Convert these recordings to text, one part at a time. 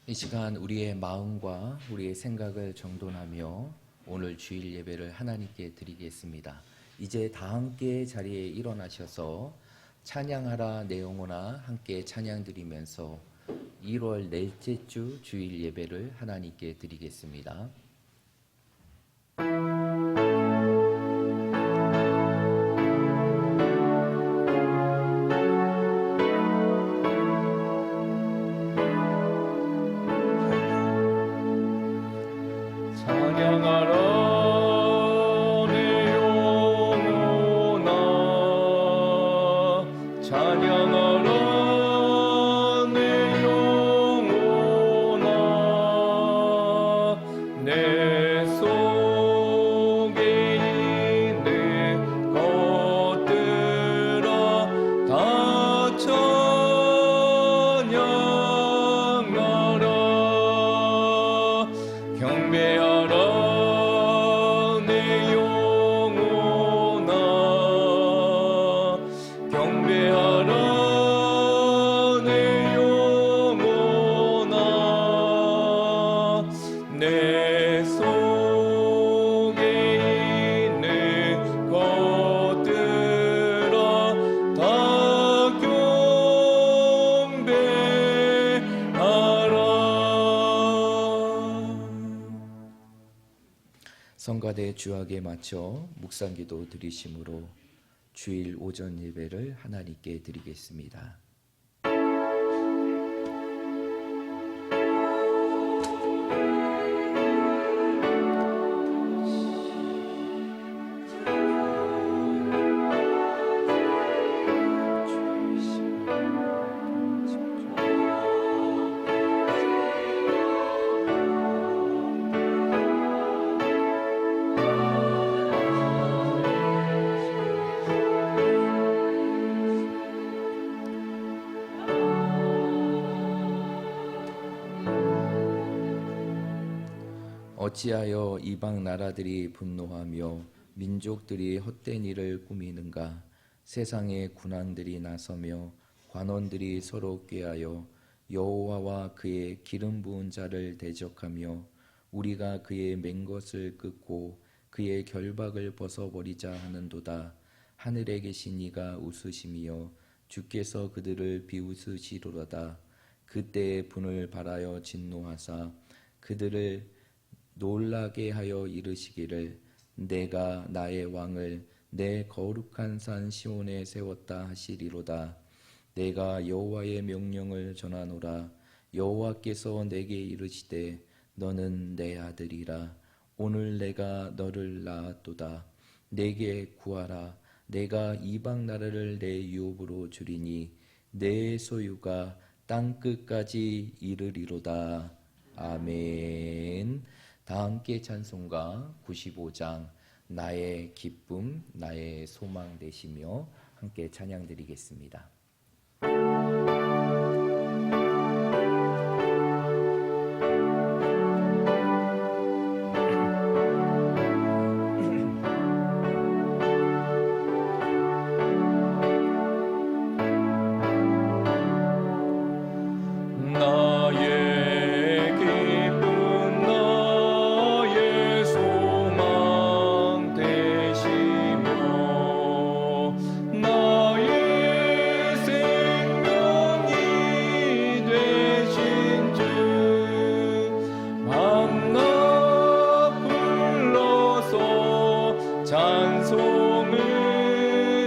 이 시간 우리의 마음과 우리의 생각을 정돈하며 오늘 주일 예배를 하나님께 드리겠습니다. 이제 다 함께 자리에 일어나셔서 찬양하라 내 영혼아 함께 찬양 드리면서 1월 넷째 주 주일 예배를 하나님께 드리겠습니다. 성가대 주악에 맞춰 묵상기도 드리심으로 주일 오전 예배를 하나님께 드리겠습니다. 어찌하여 이방 나라들이 분노하며 민족들이 헛된 일을 꾸미는가? 세상의 군왕들이 나서며 관원들이 서로 꾀하여 여호와와 그의 기름 부은 자를 대적하며 우리가 그의 맹것을 끊고 그의 결박을 벗어버리자 하는도다. 하늘에 계신 이가 웃으시며 주께서 그들을 비웃으시리로다. 그때의 분을 발하여 진노하사 그들을 놀라게 하여 이르시기를 내가 나의 왕을 내 거룩한 산 시온에 세웠다 하시리로다. 내가 여호와의 명령을 전하노라. 여호와께서 내게 이르시되 너는 내 아들이라. 오늘 내가 너를 낳았도다. 내게 구하라. 내가 이방 나라를 내 유업으로 주리니 내 소유가 땅 끝까지 이르리로다. 아멘. 다 함께 찬송가 95장 나의 기쁨 나의 소망 되시며 함께 찬양 드리겠습니다.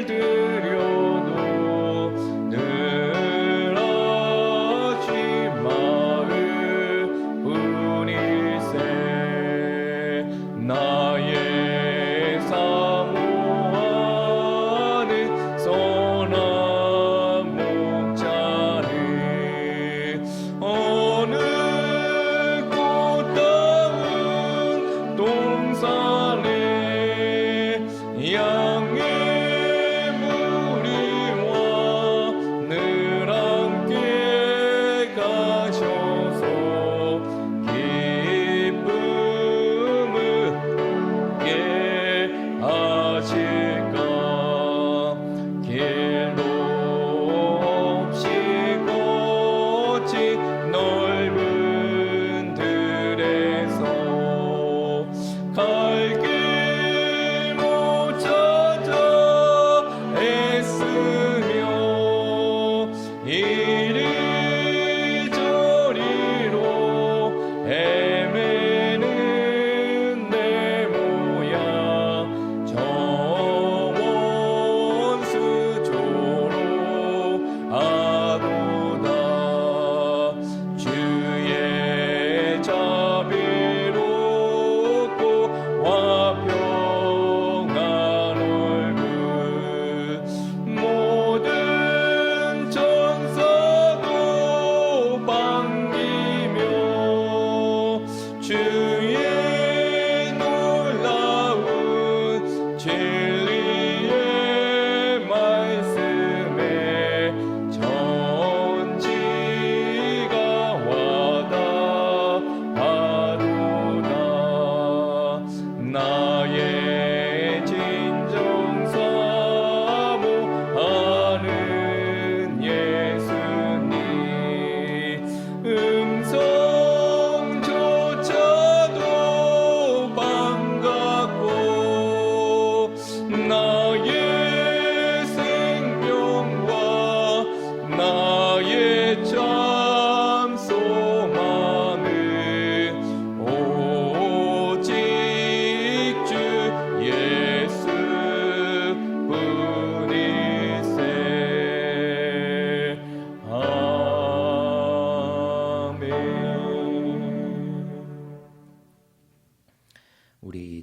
드려도 늘 하지만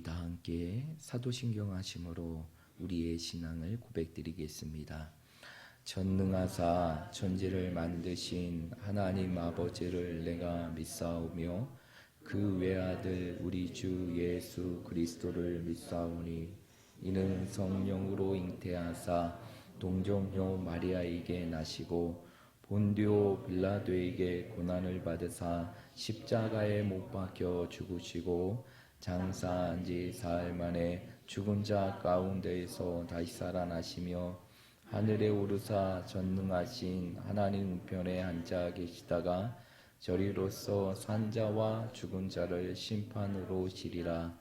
다 함께 사도신경 하심으로 우리의 신앙을 고백드리겠습니다. 전능하사 천지를 만드신 하나님 아버지를 내가 믿사오며 그 외아들 우리 주 예수 그리스도를 믿사오니 이는 성령으로 잉태하사 동정녀 마리아에게 나시고 본디오 빌라도에게 고난을 받으사 십자가에 못 박혀 죽으시고 장사한 지 사흘 만에 죽은 자 가운데에서 다시 살아나시며 하늘에 오르사 전능하신 하나님 우편에 앉아 계시다가 저리로서 산자와 죽은 자를 심판으로 오시리라.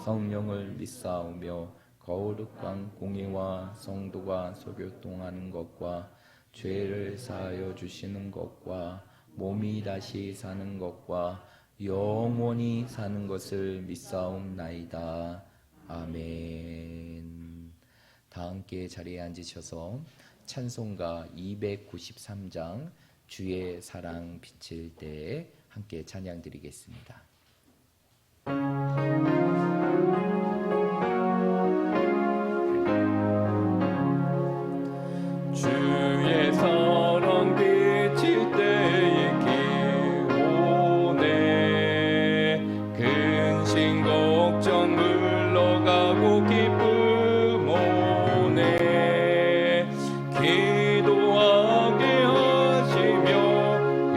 성령을 믿사오며 거룩한 공의와 성도가 소교통하는 것과 죄를 사하여 주시는 것과 몸이 다시 사는 것과 영원히 사는 것을 믿사옵나이다. 아멘. 다 함께 자리에 앉으셔서 찬송가 293장 주의 사랑 비칠 때 함께 찬양 드리겠습니다. 주의 사랑 비칠 때에 기오네 근심 걱정 물러가고 기쁨 오네 기도하게 하시며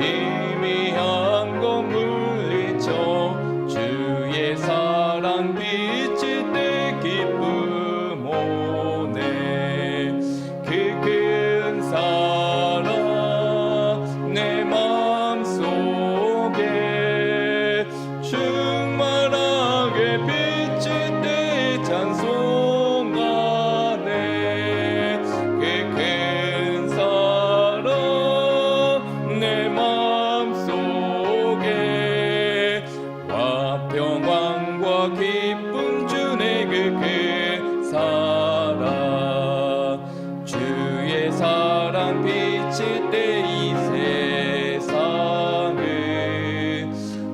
희미한 것 물리쳐 주의 사랑 비칠 때 기쁨 오네 그 사랑 내 맘속에 충만하게 비칠 때 찬송하네 그 큰 사랑 내 맘속에 화평함과 기쁨 주네 그 큰 사랑 주의 사랑 비칠 때 이 세상은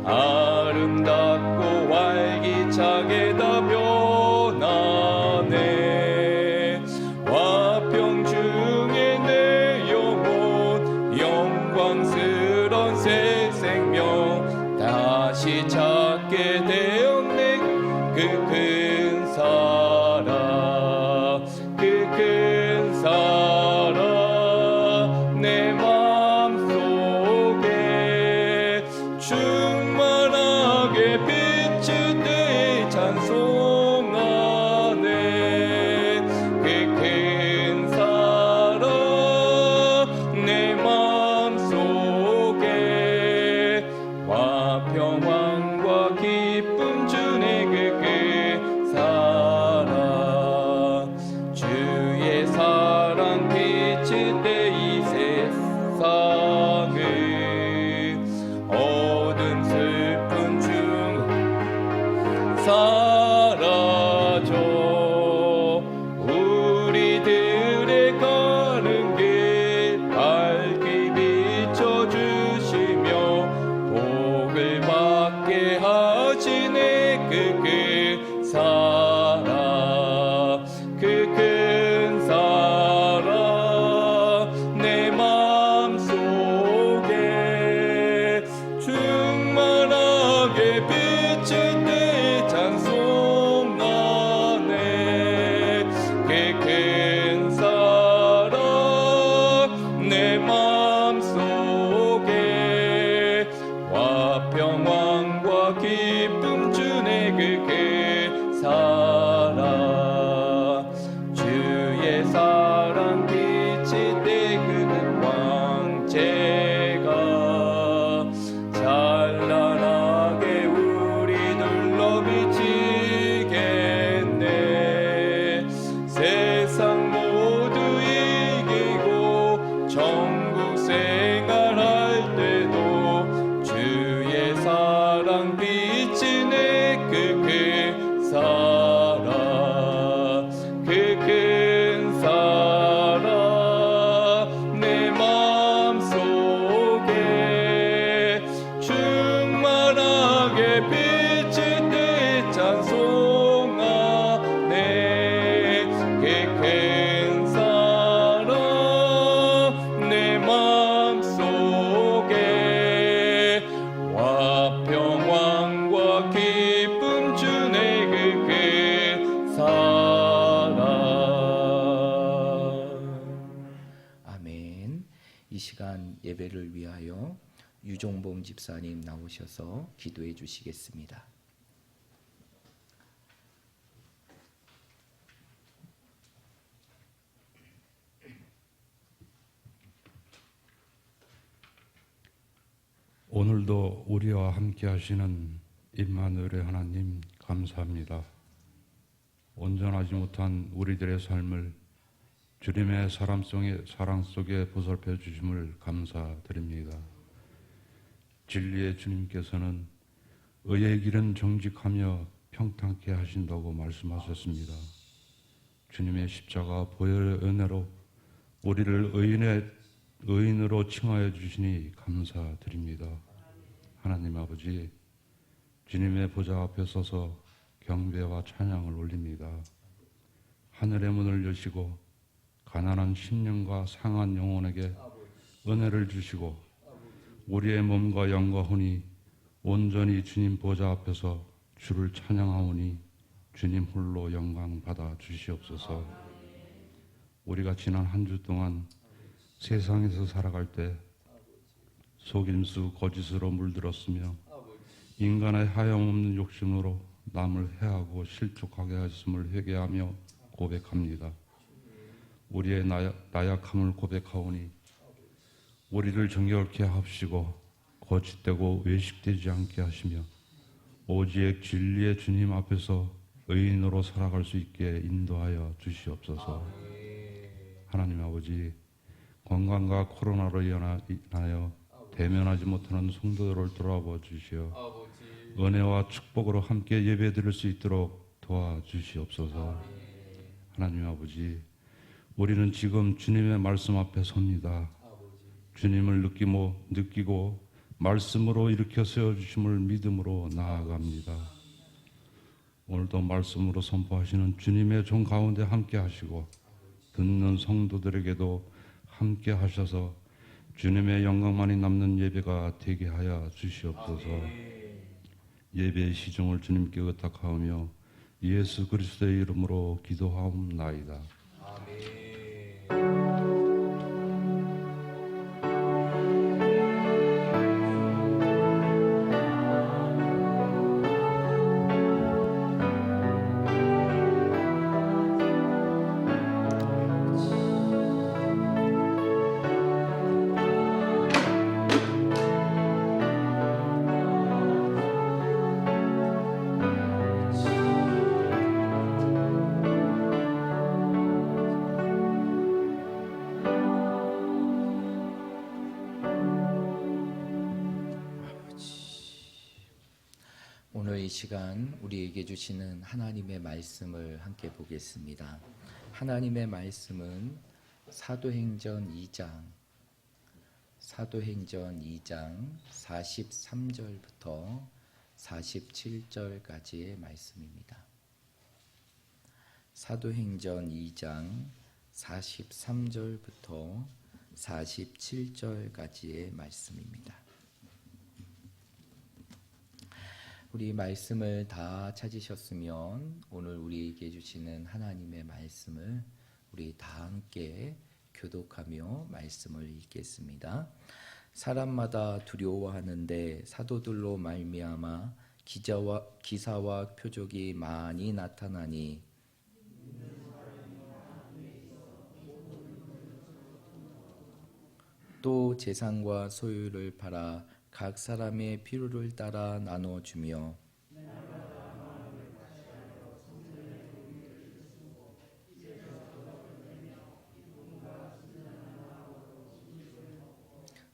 아름답고 활기차게 다 변하네 화평 중에 내 영혼 영광스런 새 생명 다시 찾게 되었네 그 큰 사랑 그 큰 사랑 내 맘속에 충만하게 비칠 때 찬송하네 그 큰 사랑 내 맘속에 화평함과 기쁨 주네 그 큰 사랑 주의 사랑 비칠 때 이 세상은 어둠 주시고요. 유종봉 집사님 나오셔서 기도해 주시겠습니다. 오늘도 우리와 함께 하시는 임마누엘의 하나님 감사합니다. 온전하지 못한 우리들의 삶을 주님의 사랑 속에 보살펴 주심을 감사드립니다. 진리의 주님께서는 의의 길은 정직하며 평탄케 하신다고 말씀하셨습니다. 주님의 십자가 보혈의 은혜로 우리를 의인으로 칭하여 주시니 감사드립니다. 하나님 아버지, 주님의 보좌 앞에 서서 경배와 찬양을 올립니다. 하늘의 문을 여시고 가난한 심령과 상한 영혼에게 은혜를 주시고 우리의 몸과 영과 혼이 온전히 주님 보좌 앞에서 주를 찬양하오니 주님 홀로 영광 받아 주시옵소서. 우리가 지난 한 주 동안 세상에서 살아갈 때 속임수 거짓으로 물들었으며 인간의 하염없는 욕심으로 남을 해하고 실족하게 하였음을 회개하며 고백합니다. 우리의 나약함을 고백하오니 우리를 정결케 하시고 거짓되고 외식되지 않게 하시며 오직 진리의 주님 앞에서 의인으로 살아갈 수 있게 인도하여 주시옵소서. 하나님 아버지, 건강과 코로나로 인하여 대면하지 못하는 성도들을 돌아봐 주시어 은혜와 축복으로 함께 예배드릴 수 있도록 도와주시옵소서. 하나님 아버지, 우리는 지금 주님의 말씀 앞에 섭니다. 주님을 느끼고 말씀으로 일으켜 세워주심을 믿음으로 나아갑니다. 오늘도 말씀으로 선포하시는 주님의 종 가운데 함께 하시고 듣는 성도들에게도 함께 하셔서 주님의 영광만이 남는 예배가 되게 하여 주시옵소서. 예배의 시종을 주님께 의탁하오며 예수 그리스도의 이름으로 기도하옵나이다. 오늘 이 시간 우리에게 주시는 하나님의 말씀을 함께 보겠습니다. 하나님의 말씀은 사도행전 2장 43절부터 47절까지의 말씀입니다. 사도행전 2장 43절부터 47절까지의 말씀입니다. 우리 말씀을 다 찾으셨으면 오늘 우리에게 주시는 하나님의 말씀을 우리 다 함께 교독하며 말씀을 읽겠습니다. 사람마다 두려워하는데 사도들로 말미암아 기사와 표적이 많이 나타나니 또 재산과 소유를 팔아 각 사람의 필요를 따라 나눠주며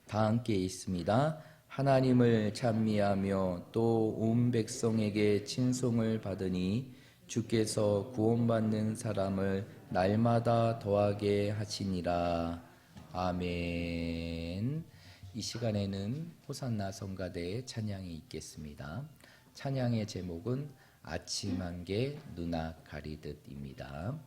다 함께 있습니다. 하나님을 찬미하며 또 온 백성에게 칭송을 받으니 주께서 구원받는 사람을 날마다 더하게 하시니라. 아멘. 이 시간에는 호산나 성가대의 찬양이 있겠습니다. 찬양의 제목은 아침 안개 눈앞 가리듯입니다.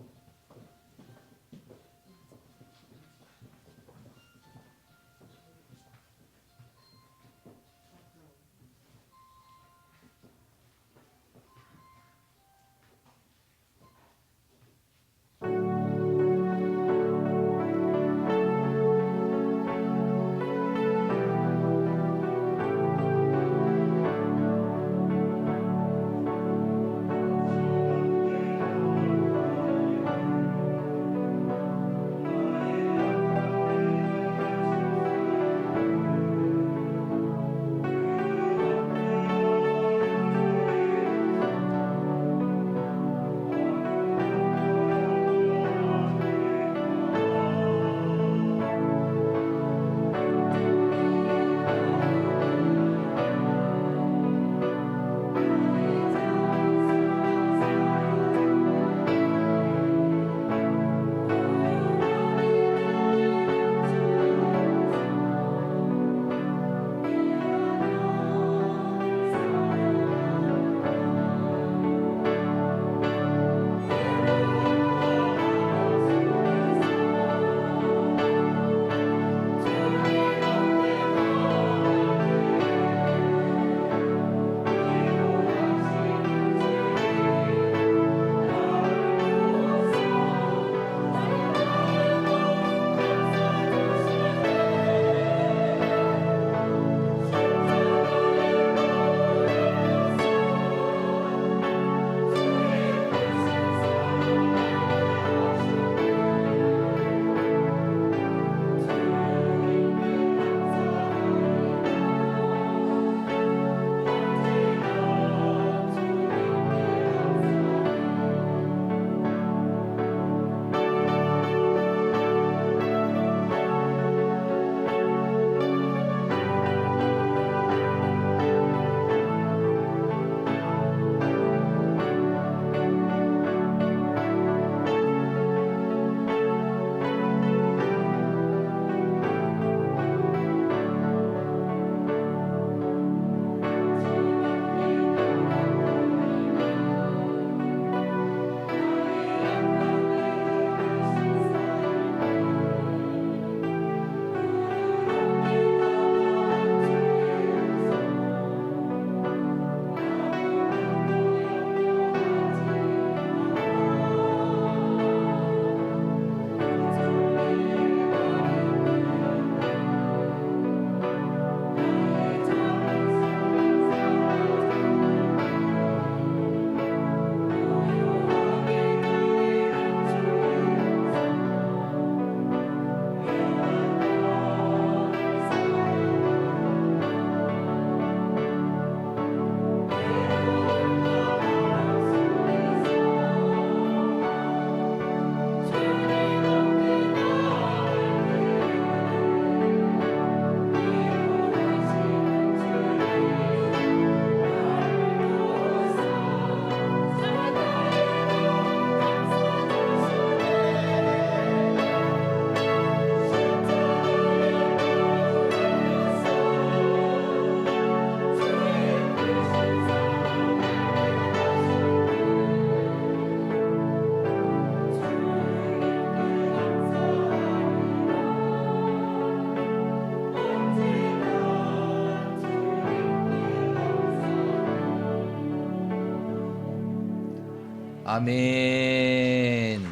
아멘.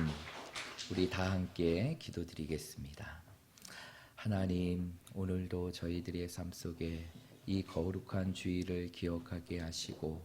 우리 다 함께 기도드리겠습니다. 하나님, 오늘도 저희들의 삶 속에 이 거룩한 주일을 기억하게 하시고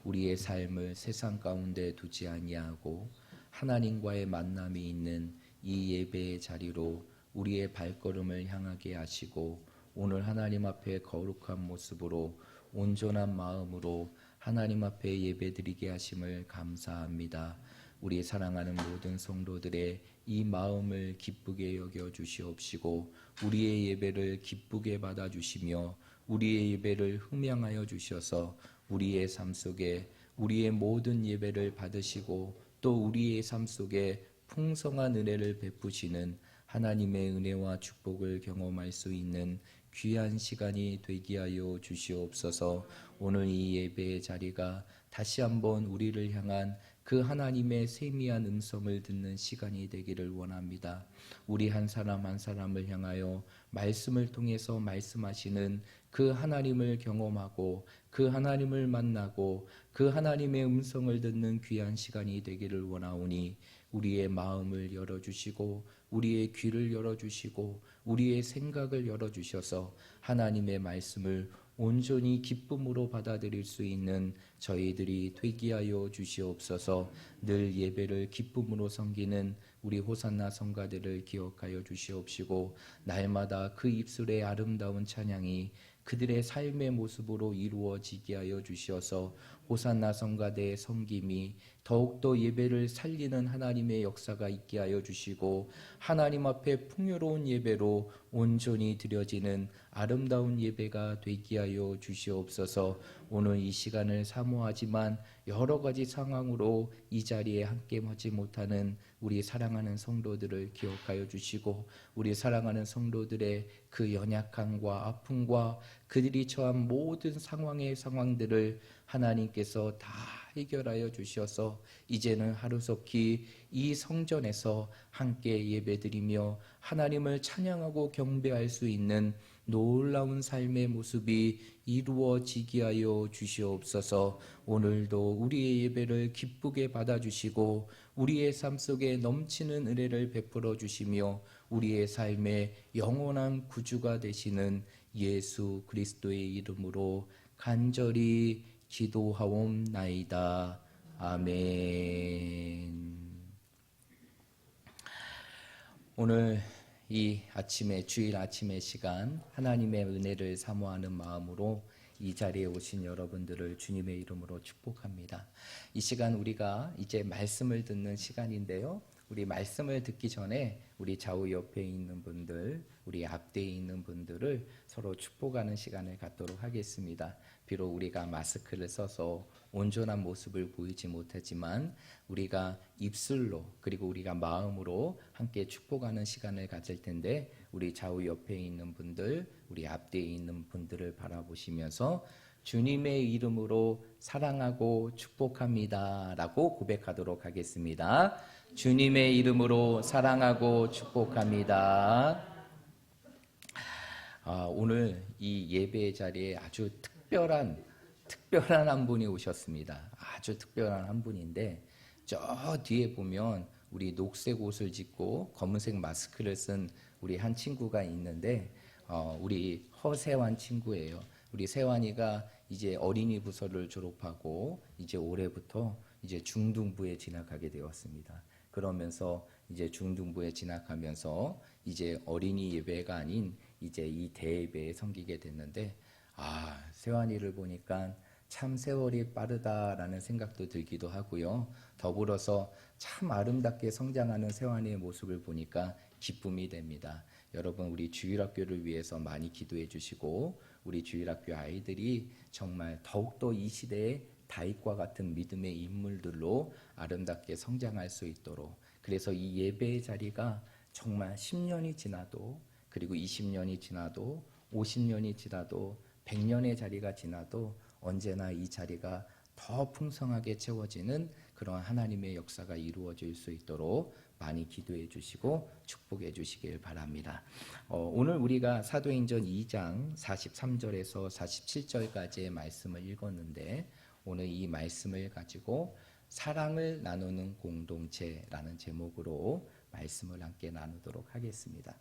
우리의 삶을 세상 가운데 두지 아니하고 하나님과의 만남이 있는 이 예배의 자리로 우리의 발걸음을 향하게 하시고 오늘 하나님 앞에 거룩한 모습으로 온전한 마음으로 하나님 앞에 예배드리게 하심을 감사합니다. 우리 사랑하는 모든 성도들의 이 마음을 기쁘게 여겨 주시옵시고 우리의 예배를 기쁘게 받아 주시며 우리의 예배를 흠양하여 주셔서 우리의 삶 속에 우리의 모든 예배를 받으시고 또 우리의 삶 속에 풍성한 은혜를 베푸시는 하나님의 은혜와 축복을 경험할 수 있는 귀한 시간이 되게 하여 주시옵소서. 오늘 이 예배의 자리가 다시 한번 우리를 향한 그 하나님의 세미한 음성을 듣는 시간이 되기를 원합니다. 우리 한 사람 한 사람을 향하여 말씀을 통해서 말씀하시는 그 하나님을 경험하고 그 하나님을 만나고 그 하나님의 음성을 듣는 귀한 시간이 되기를 원하오니 우리의 마음을 열어주시고 우리의 귀를 열어주시고 우리의 생각을 열어주셔서 하나님의 말씀을 온전히 기쁨으로 받아들일 수 있는 저희들이 되게 하여 주시옵소서. 늘 예배를 기쁨으로 섬기는 우리 호산나 성가들을 기억하여 주시옵시고 날마다 그 입술의 아름다운 찬양이 그들의 삶의 모습으로 이루어지게 하여 주시어서 호산나 성가대의 섬김이 더욱더 예배를 살리는 하나님의 역사가 있게 하여 주시고 하나님 앞에 풍요로운 예배로 온전히 드려지는 아름다운 예배가 되게 하여 주시옵소서. 오늘 이 시간을 사모하지만 여러 가지 상황으로 이 자리에 함께 하지 못하는 우리 사랑하는 성도들을 기억하여 주시고 우리 사랑하는 성도들의 그 연약함과 아픔과 그들이 처한 모든 상황들을 하나님께서 다 해결하여 주셔서 이제는 하루속히 이 성전에서 함께 예배드리며 하나님을 찬양하고 경배할 수 있는 놀라운 삶의 모습이 이루어지게 하여 주시옵소서. 오늘도 우리의 예배를 기쁘게 받아주시고 우리의 삶 속에 넘치는 은혜를 베풀어 주시며 우리의 삶의 영원한 구주가 되시는 예수 그리스도의 이름으로 간절히 기도하옵나이다. 아멘. 오늘 이 아침에 주일 아침의 시간 하나님의 은혜를 사모하는 마음으로 이 자리에 오신 여러분들을 주님의 이름으로 축복합니다. 이 시간 우리가 이제 말씀을 듣는 시간인데요. 우리 말씀을 듣기 전에 우리 좌우 옆에 있는 분들, 우리 앞뒤에 있는 분들을 서로 축복하는 시간을 갖도록 하겠습니다. 비록 우리가 마스크를 써서 온전한 모습을 보이지 못하지만 우리가 입술로 그리고 우리가 마음으로 함께 축복하는 시간을 가질 텐데 우리 좌우 옆에 있는 분들, 우리 앞뒤에 있는 분들을 바라보시면서 주님의 이름으로 사랑하고 축복합니다 라고 고백하도록 하겠습니다. 주님의 이름으로 사랑하고 축복합니다. 오늘 이 예배의 자리에 아주 특별한 한 분이 오셨습니다. 아주 특별한 한 분인데 저 뒤에 보면 우리 녹색 옷을 짓고 검은색 마스크를 쓴 우리 한 친구가 있는데 우리 허세환 친구예요. 우리 세환이가 이제 어린이 부서를 졸업하고 이제 올해부터 이제 중등부에 진학하게 되었습니다. 그러면서 이제 중등부에 진학하면서 이제 어린이 예배가 아닌 이제 이 대예배에 섬기게 됐는데 세환이를 보니까 참 세월이 빠르다라는 생각도 들기도 하고요. 더불어서 참 아름답게 성장하는 세환이의 모습을 보니까 기쁨이 됩니다. 여러분 우리 주일학교를 위해서 많이 기도해 주시고 우리 주일학교 아이들이 정말 더욱더 이 시대에 다윗과 같은 믿음의 인물들로 아름답게 성장할 수 있도록 그래서 이 예배의 자리가 정말 10년이 지나도 그리고 20년이 지나도 50년이 지나도 100년의 자리가 지나도 언제나 이 자리가 더 풍성하게 채워지는 그런 하나님의 역사가 이루어질 수 있도록 많이 기도해 주시고 축복해 주시길 바랍니다. 오늘 우리가 사도행전 2장 43절에서 47절까지의 말씀을 읽었는데 오늘 이 말씀을 가지고 사랑을 나누는 공동체라는 제목으로 말씀을 함께 나누도록 하겠습니다.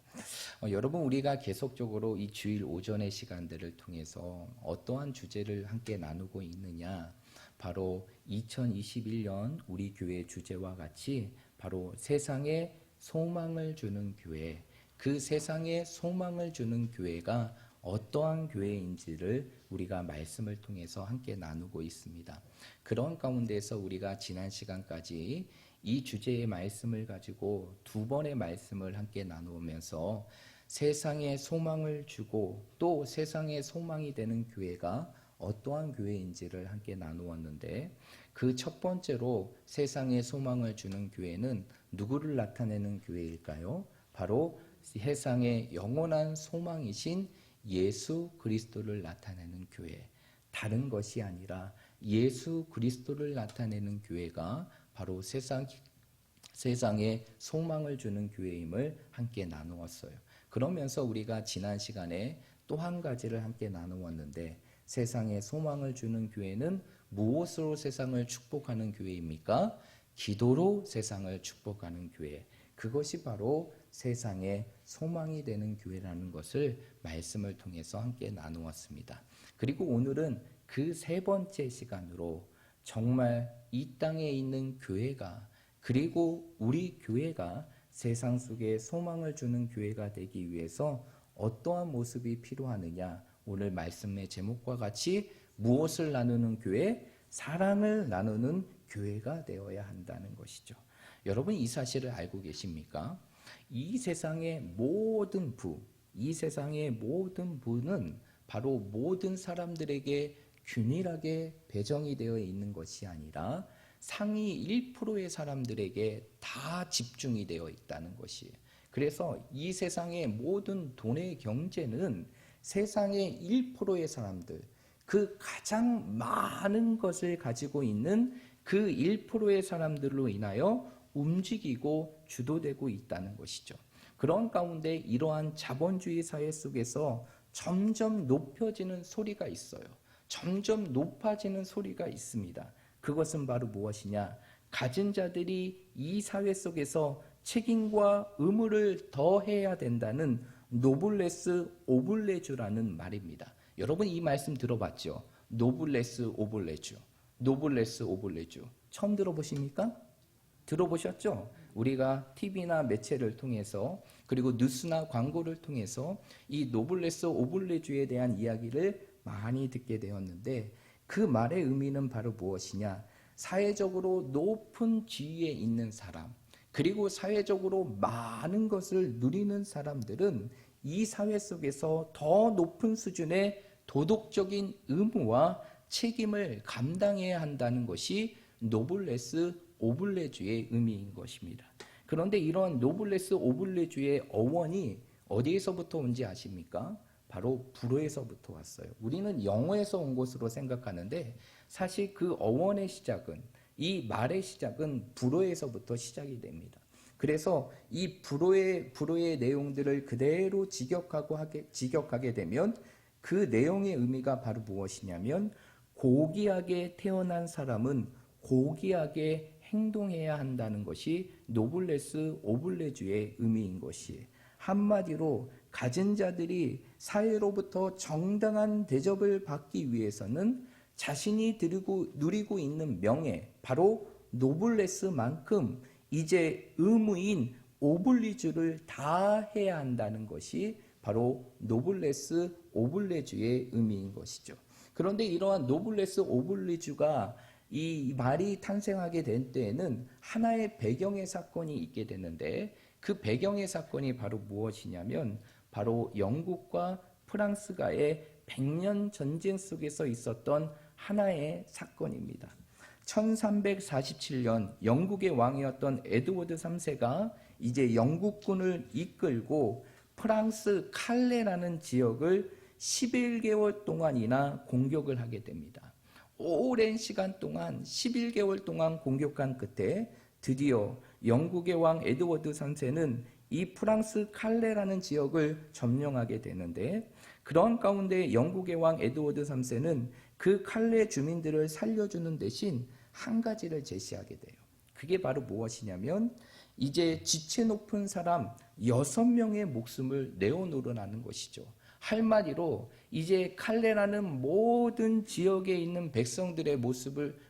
여러분, 우리가 계속적으로 이 주일 오전의 시간들을 통해서 어떠한 주제를 함께 나누고 있느냐, 바로 2021년 우리 교회 주제와 같이 바로 세상에 소망을 주는 교회, 그 세상에 소망을 주는 교회가 어떠한 교회인지를 우리가 말씀을 통해서 함께 나누고 있습니다. 그런 가운데서 우리가 지난 시간까지 이 주제의 말씀을 가지고 두 번의 말씀을 함께 나누면서 세상에 소망을 주고 또 세상에 소망이 되는 교회가 어떠한 교회인지를 함께 나누었는데, 그 첫 번째로 세상에 소망을 주는 교회는 누구를 나타내는 교회일까요? 바로 세상의 영원한 소망이신 예수 그리스도를 나타내는 교회, 다른 것이 아니라 예수 그리스도를 나타내는 교회가 바로 세상에 소망을 주는 교회임을 함께 나누었어요. 그러면서 우리가 지난 시간에 또 한 가지를 함께 나누었는데, 세상에 소망을 주는 교회는 무엇으로 세상을 축복하는 교회입니까? 기도로 세상을 축복하는 교회. 그것이 바로 세상에 소망이 되는 교회라는 것을 말씀을 통해서 함께 나누었습니다. 그리고 오늘은 그 세 번째 시간으로 정말 이 땅에 있는 교회가, 그리고 우리 교회가 세상 속에 소망을 주는 교회가 되기 위해서 어떠한 모습이 필요하느냐, 오늘 말씀의 제목과 같이 무엇을 나누는 교회? 사랑을 나누는 교회가 되어야 한다는 것이죠. 여러분, 이 사실을 알고 계십니까? 이 세상의 모든 부는 바로 모든 사람들에게 균일하게 배정이 되어 있는 것이 아니라 상위 1%의 사람들에게 다 집중이 되어 있다는 것이에요. 그래서 이 세상의 모든 돈의 경제는 세상의 1%의 사람들, 그 가장 많은 것을 가지고 있는 그 1%의 사람들로 인하여 움직이고 주도되고 있다는 것이죠. 그런 가운데 이러한 자본주의 사회 속에서 점점 높여지는 소리가 있어요. 점점 높아지는 소리가 있습니다. 그것은 바로 무엇이냐? 가진 자들이 이 사회 속에서 책임과 의무를 더해야 된다는 노블레스 오블레주라는 말입니다. 여러분, 이 말씀 들어봤죠? 노블레스 오블레주. 노블레스 오블레주. 처음 들어보십니까? 들어보셨죠? 우리가 TV나 매체를 통해서, 그리고 뉴스나 광고를 통해서 이 노블레스 오블레주에 대한 이야기를 많이 듣게 되었는데, 그 말의 의미는 바로 무엇이냐? 사회적으로 높은 지위에 있는 사람, 그리고 사회적으로 많은 것을 누리는 사람들은 이 사회 속에서 더 높은 수준의 도덕적인 의무와 책임을 감당해야 한다는 것이 노블레스 오블레주의 의미인 것입니다. 그런데 이런 노블레스 오블레주의 어원이 어디에서부터 온지 아십니까? 바로 불어에서부터 왔어요. 우리는 영어에서 온 것으로 생각하는데, 사실 그 어원의 시작은, 이 말의 시작은 불어에서부터 시작이 됩니다. 그래서 이 불어의 내용들을 그대로 직역하게 되면 그 내용의 의미가 바로 무엇이냐면, 고귀하게 태어난 사람은 고귀하게 행동해야 한다는 것이 노블레스 오블레주의 의미인 것이에요. 한마디로 가진 자들이 사회로부터 정당한 대접을 받기 위해서는 자신이 누리고 있는 명예, 바로 노블레스만큼 이제 의무인 오블리주를 다 해야 한다는 것이 바로 노블레스 오블레주의 의미인 것이죠. 그런데 이러한 노블레스 오블리주가 이 말이 탄생하게 된 때에는 하나의 배경의 사건이 있게 되는데, 그 배경의 사건이 바로 무엇이냐면 바로 영국과 프랑스가의 100년 전쟁 속에서 있었던 하나의 사건입니다. 1347년 영국의 왕이었던 에드워드 3세가 이제 영국군을 이끌고 프랑스 칼레라는 지역을 11개월 동안이나 공격을 하게 됩니다. 오랜 시간 동안 11개월 동안 공격한 끝에 드디어 영국의 왕 에드워드 3세는 이 프랑스 칼레라는 지역을 점령하게 되는데, 그런 가운데 영국의 왕 에드워드 3세는 그 칼레 주민들을 살려주는 대신 한 가지를 제시하게 돼요. 그게 바로 무엇이냐면 이제 지체 높은 사람 6명의 목숨을 내어놓으라는 것이죠. 한마디로 이제 칼레라는 모든 지역에 있는 백성들의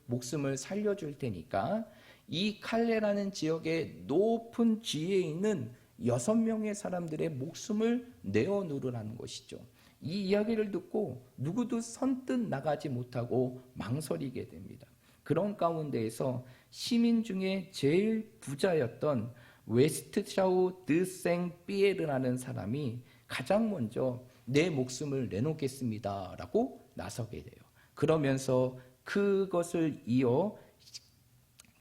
목숨을 살려줄 테니까 이 칼레라는 지역의 높은 지위에 있는 6명의 사람들의 목숨을 내어놓으라는 것이죠. 이 이야기를 듣고 누구도 선뜻 나가지 못하고 망설이게 됩니다. 그런 가운데에서 시민 중에 제일 부자였던 웨스트샤우 드생 삐에르라는 사람이 가장 먼저 내 목숨을 내놓겠습니다 라고 나서게 돼요. 그러면서 그것을 이어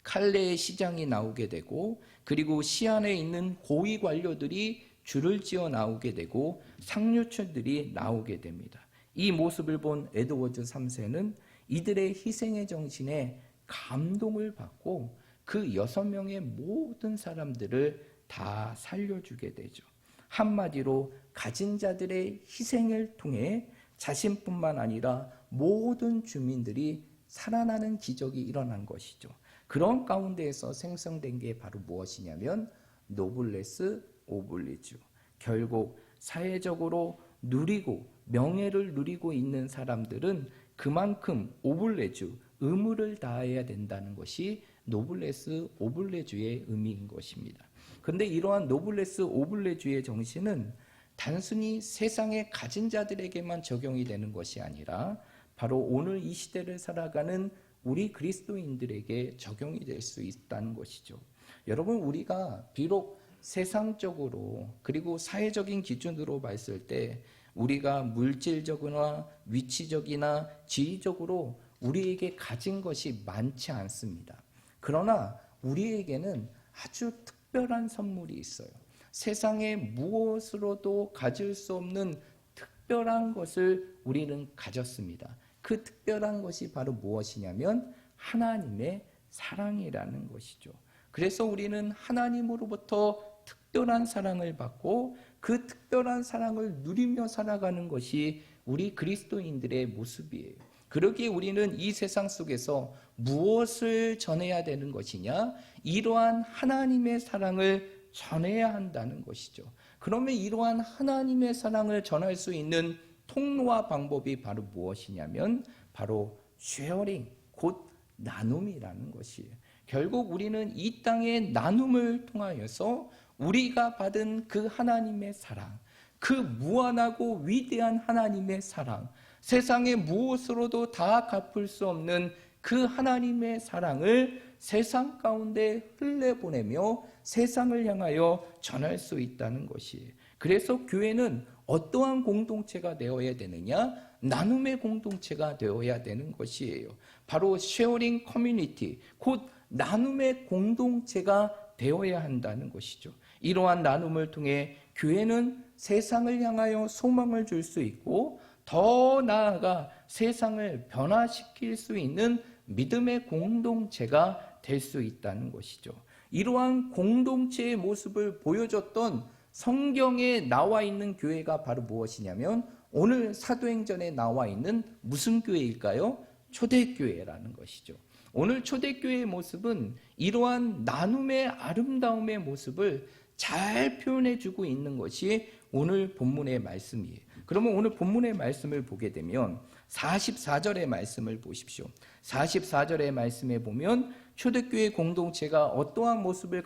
칼레의 시장이 나오게 되고 그리고 시안에 있는 고위 관료들이 줄을 지어 나오게 되고 상류층들이 나오게 됩니다. 이 모습을 본 에드워드 3세는 이들의 희생의 정신에 감동을 받고 그 6명의 모든 사람들을 다 살려주게 되죠. 한마디로 가진 자들의 희생을 통해 자신뿐만 아니라 모든 주민들이 살아나는 기적이 일어난 것이죠. 그런 가운데에서 생성된 게 바로 무엇이냐면 노블레스 오블리주. 결국 사회적으로 누리고 명예를 누리고 있는 사람들은 그만큼 오블레주, 의무를 다해야 된다는 것이 노블레스 오블레주의 의미인 것입니다. 그런데 이러한 노블레스 오블레주의 정신은 단순히 세상의 가진 자들에게만 적용이 되는 것이 아니라 바로 오늘 이 시대를 살아가는 우리 그리스도인들에게 적용이 될 수 있다는 것이죠. 여러분, 우리가 비록 세상적으로 그리고 사회적인 기준으로 봤을 때 우리가 물질적이나 위치적이나 지위적으로 우리에게 가진 것이 많지 않습니다. 그러나 우리에게는 아주 특별한 선물이 있어요. 세상에 무엇으로도 가질 수 없는 특별한 것을 우리는 가졌습니다. 그 특별한 것이 바로 무엇이냐면 하나님의 사랑이라는 것이죠. 그래서 우리는 하나님으로부터 특별한 사랑을 받고 그 특별한 사랑을 누리며 살아가는 것이 우리 그리스도인들의 모습이에요. 그러기에 우리는 이 세상 속에서 무엇을 전해야 되는 것이냐? 이러한 하나님의 사랑을 전해야 한다는 것이죠. 그러면 이러한 하나님의 사랑을 전할 수 있는 통로와 방법이 바로 무엇이냐면 바로 쉐어링, 곧 나눔이라는 것이에요. 결국 우리는 이 땅의 나눔을 통하여서 우리가 받은 그 하나님의 사랑, 그 무한하고 위대한 하나님의 사랑, 세상의 무엇으로도 다 갚을 수 없는 그 하나님의 사랑을 세상 가운데 흘려보내며 세상을 향하여 전할 수 있다는 것이에요. 그래서 교회는 어떠한 공동체가 되어야 되느냐? 나눔의 공동체가 되어야 되는 것이에요. 바로 쉐어링 커뮤니티, 곧 나눔의 공동체가 되어야 한다는 것이죠. 이러한 나눔을 통해 교회는 세상을 향하여 소망을 줄 수 있고 더 나아가 세상을 변화시킬 수 있는 믿음의 공동체가 될 수 있다는 것이죠. 이러한 공동체의 모습을 보여줬던 성경에 나와 있는 교회가 바로 무엇이냐면 오늘 사도행전에 나와 있는 무슨 교회일까요? 초대교회라는 것이죠. 오늘 초대교회의 모습은 이러한 나눔의 아름다움의 모습을 잘 표현해주고 있는 것이 오늘 본문의 말씀이에요. 그러면 오늘 본문의 말씀을 보게 되면 44절의 말씀을 보십시오. 44절의 말씀에 보면 초대교회 공동체가 어떠한 모습을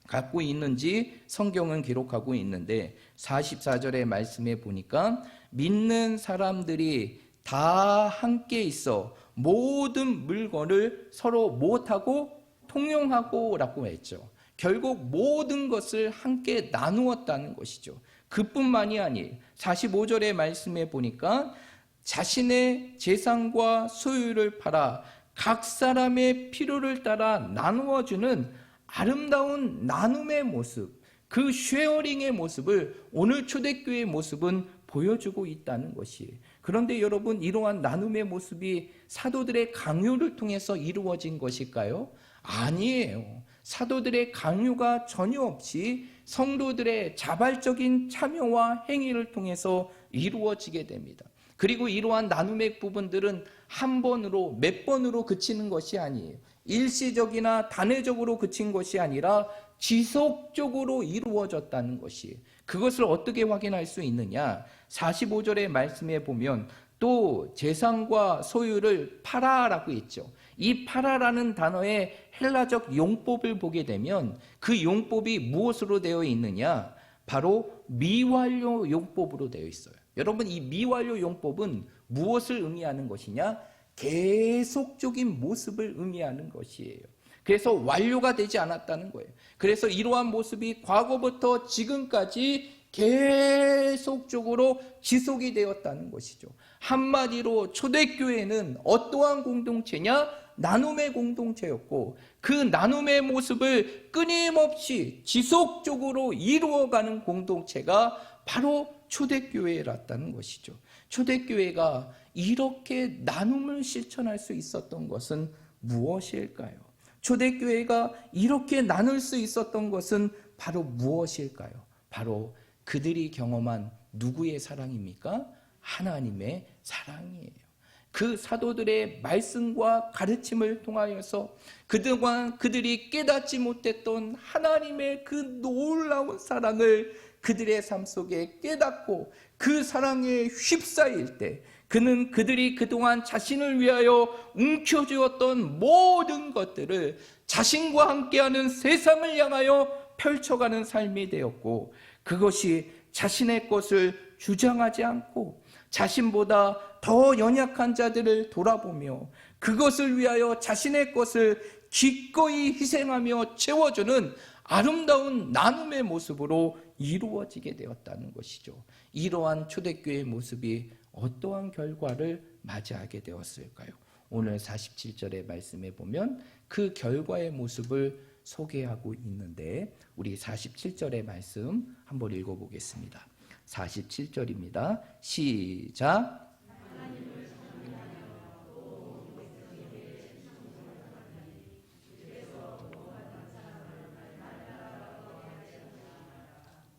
갖고 있는지 성경은 기록하고 있는데 44절의 말씀에 보니까 믿는 사람들이 다 함께 있어 모든 물건을 서로 못하고 통용하고 라고 했죠. 결국 모든 것을 함께 나누었다는 것이죠. 그뿐만이 아니에요. 45절의 말씀에 보니까 자신의 재산과 소유를 팔아 각 사람의 필요를 따라 나누어주는 아름다운 나눔의 모습, 그 쉐어링의 모습을 오늘 초대교회의 모습은 보여주고 있다는 것이에요. 그런데 여러분, 이러한 나눔의 모습이 사도들의 강요를 통해서 이루어진 것일까요? 아니에요. 사도들의 강요가 전혀 없이 성도들의 자발적인 참여와 행위를 통해서 이루어지게 됩니다. 그리고 이러한 나눔의 부분들은 한 번으로 몇 번으로 그치는 것이 아니에요. 일시적이나 단회적으로 그친 것이 아니라 지속적으로 이루어졌다는 것이, 그것을 어떻게 확인할 수 있느냐? 45절의 말씀에 보면 또 재산과 소유를 팔아라고 있죠. 이 팔아라는 단어의 헬라적 용법을 보게 되면 그 용법이 무엇으로 되어 있느냐? 바로 미완료 용법으로 되어 있어요. 여러분, 이 미완료 용법은 무엇을 의미하는 것이냐? 계속적인 모습을 의미하는 것이에요. 그래서 완료가 되지 않았다는 거예요. 그래서 이러한 모습이 과거부터 지금까지 계속적으로 지속이 되었다는 것이죠. 한마디로 초대교회는 어떠한 공동체냐? 나눔의 공동체였고, 그 나눔의 모습을 끊임없이 지속적으로 이루어가는 공동체가 바로 초대교회였다는 것이죠. 초대교회가 이렇게 나눔을 실천할 수 있었던 것은 무엇일까요? 초대교회가 이렇게 나눌 수 있었던 것은 바로 무엇일까요? 바로 그들이 경험한 누구의 사랑입니까? 하나님의 사랑이에요. 그 사도들의 말씀과 가르침을 통하여서 그동안 그들이 깨닫지 못했던 하나님의 그 놀라운 사랑을 그들의 삶 속에 깨닫고 그 사랑에 휩싸일 때, 그는 그들이 그동안 자신을 위하여 움켜쥐었던 모든 것들을 자신과 함께하는 세상을 향하여 펼쳐가는 삶이 되었고, 그것이 자신의 것을 주장하지 않고 자신보다 더 연약한 자들을 돌아보며 그것을 위하여 자신의 것을 기꺼이 희생하며 채워주는 아름다운 나눔의 모습으로 이루어지게 되었다는 것이죠. 이러한 초대교회의 모습이 어떠한 결과를 맞이하게 되었을까요? 오늘 47절의 말씀에 보면 그 결과의 모습을 소개하고 있는데, 우리 47절의 말씀 한번 읽어보겠습니다. 47절입니다. 시작.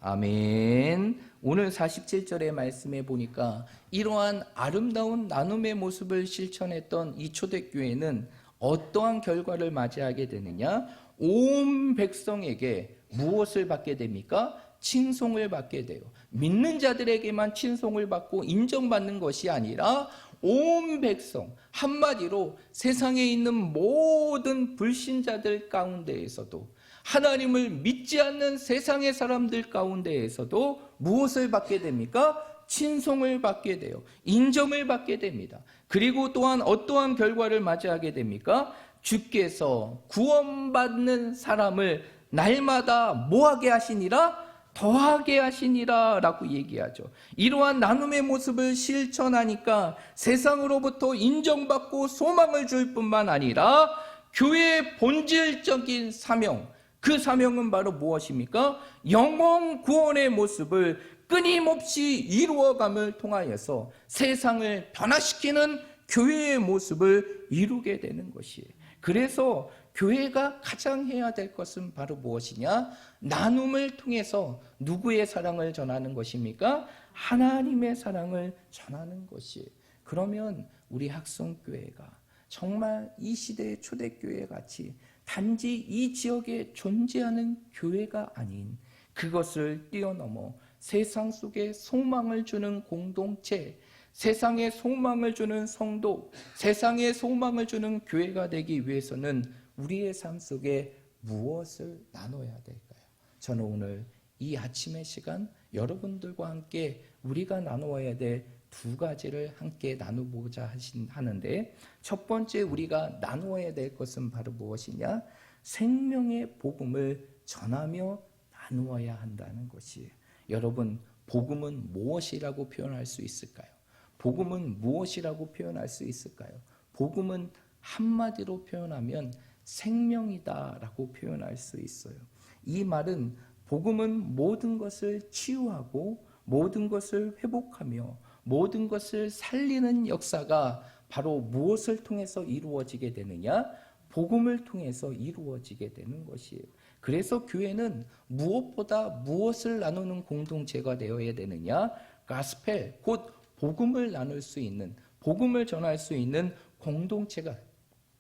아멘. 오늘 47절의 말씀에 보니까 이러한 아름다운 나눔의 모습을 실천했던 이 초대교회는 어떠한 결과를 맞이하게 되느냐? 온 백성에게 무엇을 받게 됩니까? 칭송을 받게 돼요. 믿는 자들에게만 칭송을 받고 인정받는 것이 아니라 온 백성, 한마디로 세상에 있는 모든 불신자들 가운데에서도, 하나님을 믿지 않는 세상의 사람들 가운데에서도 무엇을 받게 됩니까? 칭송을 받게 돼요. 인정을 받게 됩니다. 그리고 또한 어떠한 결과를 맞이하게 됩니까? 주께서 구원받는 사람을 날마다 뭐하게 하시니라? 더하게 하시니라 라고 얘기하죠. 이러한 나눔의 모습을 실천하니까 세상으로부터 인정받고 소망을 줄 뿐만 아니라 교회의 본질적인 사명, 그 사명은 바로 무엇입니까? 영혼 구원의 모습을 끊임없이 이루어감을 통하여서 세상을 변화시키는 교회의 모습을 이루게 되는 것이에요. 그래서 교회가 가장 해야 될 것은 바로 무엇이냐? 나눔을 통해서 누구의 사랑을 전하는 것입니까? 하나님의 사랑을 전하는 것이에요. 그러면 우리 학성교회가 정말 이 시대의 초대교회 같이 단지 이 지역에 존재하는 교회가 아닌, 그것을 뛰어넘어 세상 속에 소망을 주는 공동체, 세상에 소망을 주는 성도, 세상에 소망을 주는 교회가 되기 위해서는 우리의 삶 속에 무엇을 나눠야 될까요? 저는 오늘 이 아침의 시간 여러분들과 함께 우리가 나누어야 될 두 가지를 함께 나누고자 하는데, 첫 번째 우리가 나누어야 될 것은 바로 무엇이냐? 생명의 복음을 전하며 나누어야 한다는 것이에요. 여러분, 복음은 무엇이라고 표현할 수 있을까요? 복음은 무엇이라고 표현할 수 있을까요? 복음은 한마디로 표현하면 생명이다라고 표현할 수 있어요. 이 말은 복음은 모든 것을 치유하고 모든 것을 회복하며 모든 것을 살리는 역사가 바로 무엇을 통해서 이루어지게 되느냐? 복음을 통해서 이루어지게 되는 것이에요. 그래서 교회는 무엇보다 무엇을 나누는 공동체가 되어야 되느냐? 가스펠, 곧 복음을 나눌 수 있는, 복음을 전할 수 있는 공동체가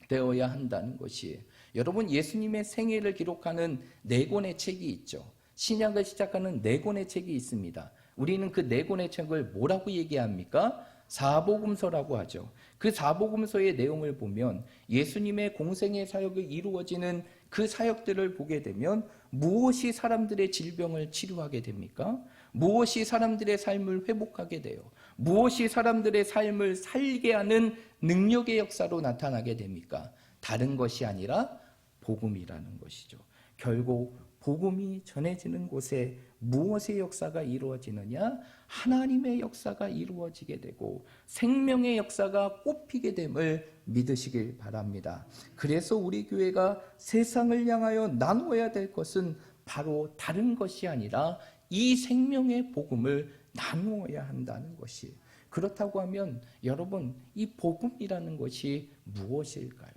되어야 한다는 것이에요. 여러분, 예수님의 생애를 기록하는 4권의 책이 있죠. 신약을 시작하는 4권의 책이 있습니다. 우리는 그 4권의 책을 뭐라고 얘기합니까? 사복음서라고 하죠. 그 사복음서의 내용을 보면 예수님의 공생의 사역이 이루어지는 그 사역들을 보게 되면 무엇이 사람들의 질병을 치료하게 됩니까? 무엇이 사람들의 삶을 회복하게 돼요? 무엇이 사람들의 삶을 살게 하는 능력의 역사로 나타나게 됩니까? 다른 것이 아니라 복음이라는 것이죠. 결국 복음이 전해지는 곳에 무엇의 역사가 이루어지느냐? 하나님의 역사가 이루어지게 되고 생명의 역사가 꽃피게 됨을 믿으시길 바랍니다. 그래서 우리 교회가 세상을 향하여 나누어야 될 것은 바로 다른 것이 아니라 이 생명의 복음을 나누어야 한다는 것이. 그렇다고 하면 여러분, 이 복음이라는 것이 무엇일까요?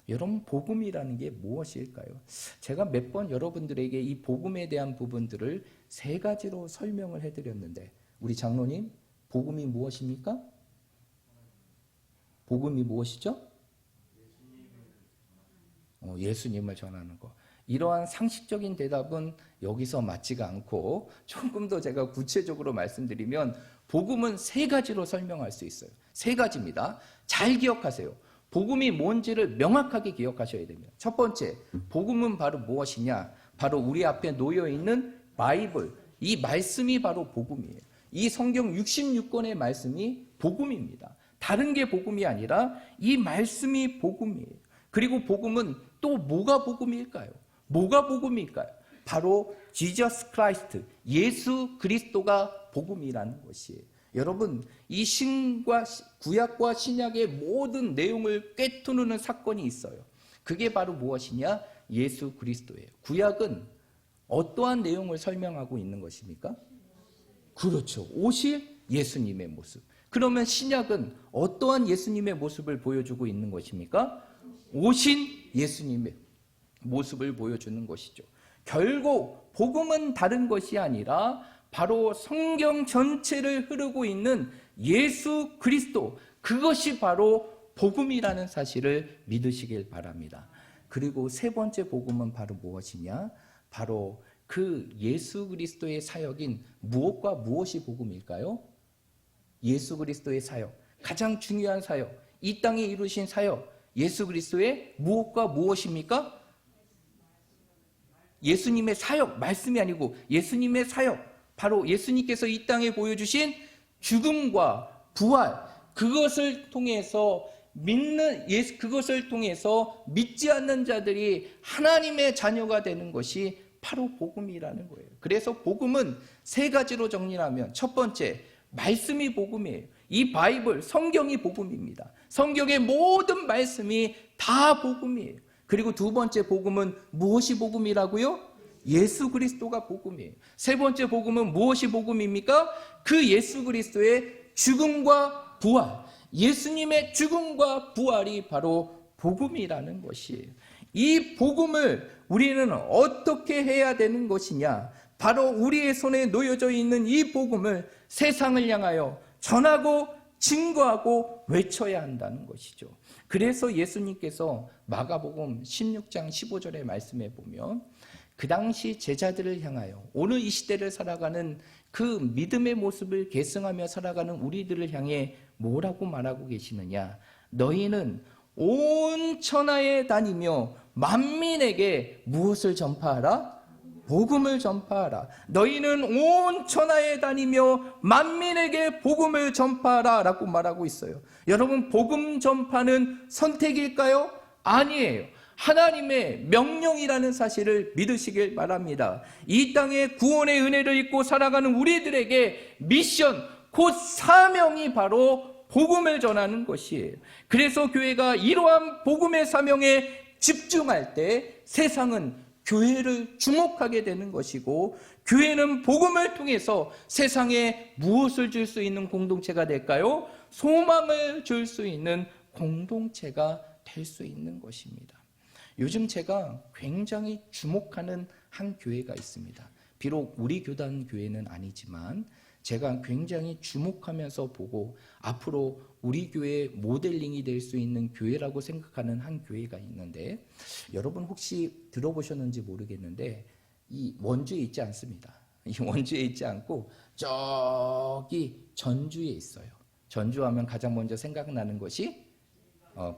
여러분, 복음이라는 게 무엇일까요? 제가 몇 번 여러분들에게 이 복음에 대한 부분들을 3가지로 설명을 해드렸는데, 우리 장로님, 복음이 무엇입니까? 복음이 무엇이죠? 예수님을 전하는 거. 이러한 상식적인 대답은 여기서 맞지가 않고 조금 더 제가 구체적으로 말씀드리면 복음은 3가지로 설명할 수 있어요. 3가지입니다. 잘 기억하세요. 복음이 뭔지를 명확하게 기억하셔야 됩니다. 첫 번째, 복음은 바로 무엇이냐? 바로 우리 앞에 놓여 있는 바이블, 이 말씀이 바로 복음이에요. 이 성경 66권의 말씀이 복음입니다. 다른 게 복음이 아니라 이 말씀이 복음이에요. 그리고 복음은 또 뭐가 복음일까요? 뭐가 복음일까요? 바로 지저스 크라이스트, 예수 그리스도가 복음이라는 것이에요. 여러분, 이 신과 구약과 신약의 모든 내용을 꿰뚫는 사건이 있어요. 그게 바로 무엇이냐? 예수 그리스도예요. 구약은 어떠한 내용을 설명하고 있는 것입니까? 그렇죠. 오실 예수님의 모습. 그러면 신약은 어떠한 예수님의 모습을 보여주고 있는 것입니까? 오신 예수님의 모습을 보여주는 것이죠. 결국 복음은 다른 것이 아니라 바로 성경 전체를 흐르고 있는 예수 그리스도, 그것이 바로 복음이라는 사실을 믿으시길 바랍니다. 그리고 3번째 복음은 바로 무엇이냐? 바로 그 예수 그리스도의 사역인 무엇과 무엇이 복음일까요? 예수 그리스도의 사역, 가장 중요한 사역, 이 땅에 이루신 사역, 예수 그리스도의 무엇과 무엇입니까? 예수님의 사역, 말씀이 아니고 예수님의 사역, 바로 예수님께서 이 땅에 보여주신 죽음과 부활, 그것을 통해서 그것을 통해서 믿지 않는 자들이 하나님의 자녀가 되는 것이 바로 복음이라는 거예요. 그래서 복음은 3가지로 정리하면, 첫 번째, 말씀이 복음이에요. 이 바이블, 성경이 복음입니다. 성경의 모든 말씀이 다 복음이에요. 그리고 2번째 복음은 무엇이 복음이라고요? 예수 그리스도가 복음이에요. 3번째 복음은 무엇이 복음입니까? 그 예수 그리스도의 죽음과 부활, 예수님의 죽음과 부활이 바로 복음이라는 것이에요. 이 복음을 우리는 어떻게 해야 되는 것이냐? 바로 우리의 손에 놓여져 있는 이 복음을 세상을 향하여 전하고 증거하고 외쳐야 한다는 것이죠. 그래서 예수님께서 마가복음 16장 15절의 말씀에 보면 그 당시 제자들을 향하여 오늘 이 시대를 살아가는 그 믿음의 모습을 계승하며 살아가는 우리들을 향해 뭐라고 말하고 계시느냐? 너희는 온 천하에 다니며 만민에게 무엇을 전파하라? 복음을 전파하라. 너희는 온 천하에 다니며 만민에게 복음을 전파하라 라고 말하고 있어요. 여러분, 복음 전파는 선택일까요? 아니에요. 하나님의 명령이라는 사실을 믿으시길 바랍니다. 이 땅에 구원의 은혜를 입고 살아가는 우리들에게 미션, 곧 사명이 바로 복음을 전하는 것이에요. 그래서 교회가 이러한 복음의 사명에 집중할 때 세상은 교회를 주목하게 되는 것이고, 교회는 복음을 통해서 세상에 무엇을 줄 수 있는 공동체가 될까요? 소망을 줄 수 있는 공동체가 될 수 있는 것입니다. 요즘 제가 굉장히 주목하는 한 교회가 있습니다. 비록 우리 교단 교회는 아니지만 제가 굉장히 주목하면서 보고 앞으로 우리 교회의 모델링이 될 수 있는 교회라고 생각하는 한 교회가 있는데, 여러분 혹시 들어보셨는지 모르겠는데 이 원주에 있지 않습니다. 이 원주에 있지 않고 저기 전주에 있어요. 전주하면 가장 먼저 생각나는 것이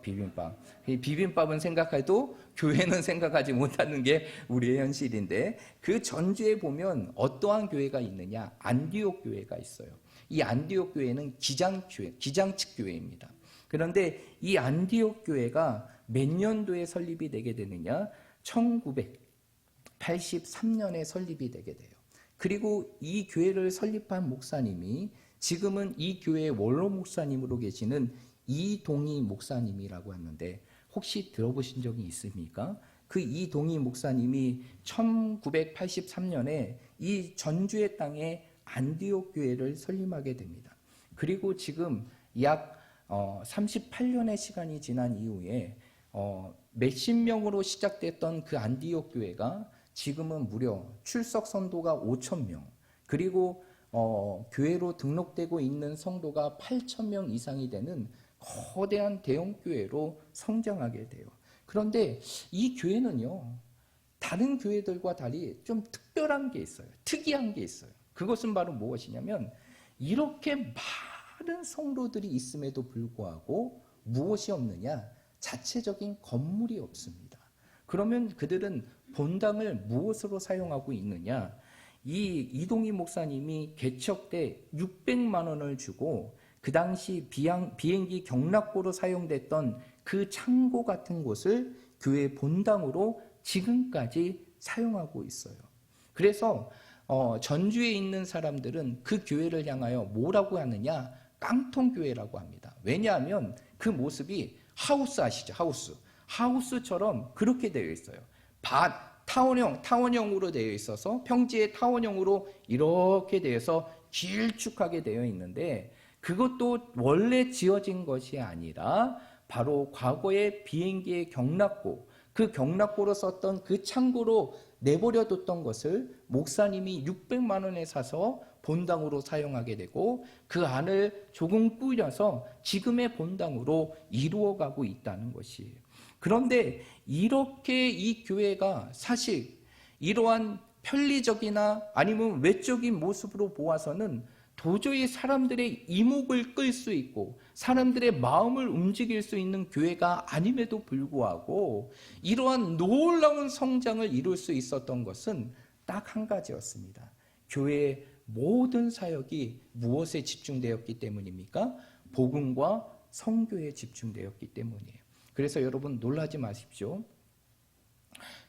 비빔밥. 이 비빔밥은 생각해도 교회는 생각하지 못하는 게 우리의 현실인데, 그 전주에 보면 어떠한 교회가 있느냐? 안디옥 교회가 있어요. 이 안디옥 교회는 기장측 교회입니다. 그런데 이 안디옥 교회가 몇 년도에 설립이 되게 되느냐? 1983년에 설립이 되게 돼요. 그리고 이 교회를 설립한 목사님이 지금은 이 교회의 원로 목사님으로 계시는 이동희 목사님이라고 하는데, 혹시 들어보신 적이 있습니까? 그 이동희 목사님이 1983년에 이 전주의 땅에 안디옥 교회를 설립하게 됩니다. 그리고 지금 약 38년의 시간이 지난 이후에 몇십 명으로 시작됐던 그 안디옥 교회가 지금은 무려 출석 성도가 5,000명, 그리고 교회로 등록되고 있는 성도가 8,000명 이상이 되는 거대한 대형 교회로 성장하게 돼요. 그런데 이 교회는요, 다른 교회들과 달리 좀 특별한 게 있어요. 특이한 게 있어요. 그것은 바로 무엇이냐면, 이렇게 많은 성도들이 있음에도 불구하고 무엇이 없느냐? 자체적인 건물이 없습니다. 그러면 그들은 본당을 무엇으로 사용하고 있느냐? 이 이동희 목사님이 개척 때 600만 원을 주고 그 당시 비행기 경락고로 사용됐던 그 창고 같은 곳을 교회 본당으로 지금까지 사용하고 있어요. 그래서 전주에 있는 사람들은 그 교회를 향하여 뭐라고 하느냐? 깡통교회라고 합니다. 왜냐하면 그 모습이 하우스 아시죠? 하우스처럼 그렇게 되어 있어요. 타원형으로 되어 있어서 평지의 타원형으로 이렇게 되어서 길쭉하게 되어 있는데, 그것도 원래 지어진 것이 아니라 바로 과거에 비행기의 경락고, 그 경락고로 썼던 그 창고로 내버려 뒀던 것을 목사님이 600만 원에 사서 본당으로 사용하게 되고, 그 안을 조금 꾸려서 지금의 본당으로 이루어가고 있다는 것이에요. 그런데 이렇게 이 교회가 사실 이러한 편리적이나 아니면 외적인 모습으로 보아서는 도저히 사람들의 이목을 끌 수 있고 사람들의 마음을 움직일 수 있는 교회가 아님에도 불구하고 이러한 놀라운 성장을 이룰 수 있었던 것은 딱 한 가지였습니다. 교회의 모든 사역이 무엇에 집중되었기 때문입니까? 복음과 선교에 집중되었기 때문이에요. 그래서 여러분 놀라지 마십시오.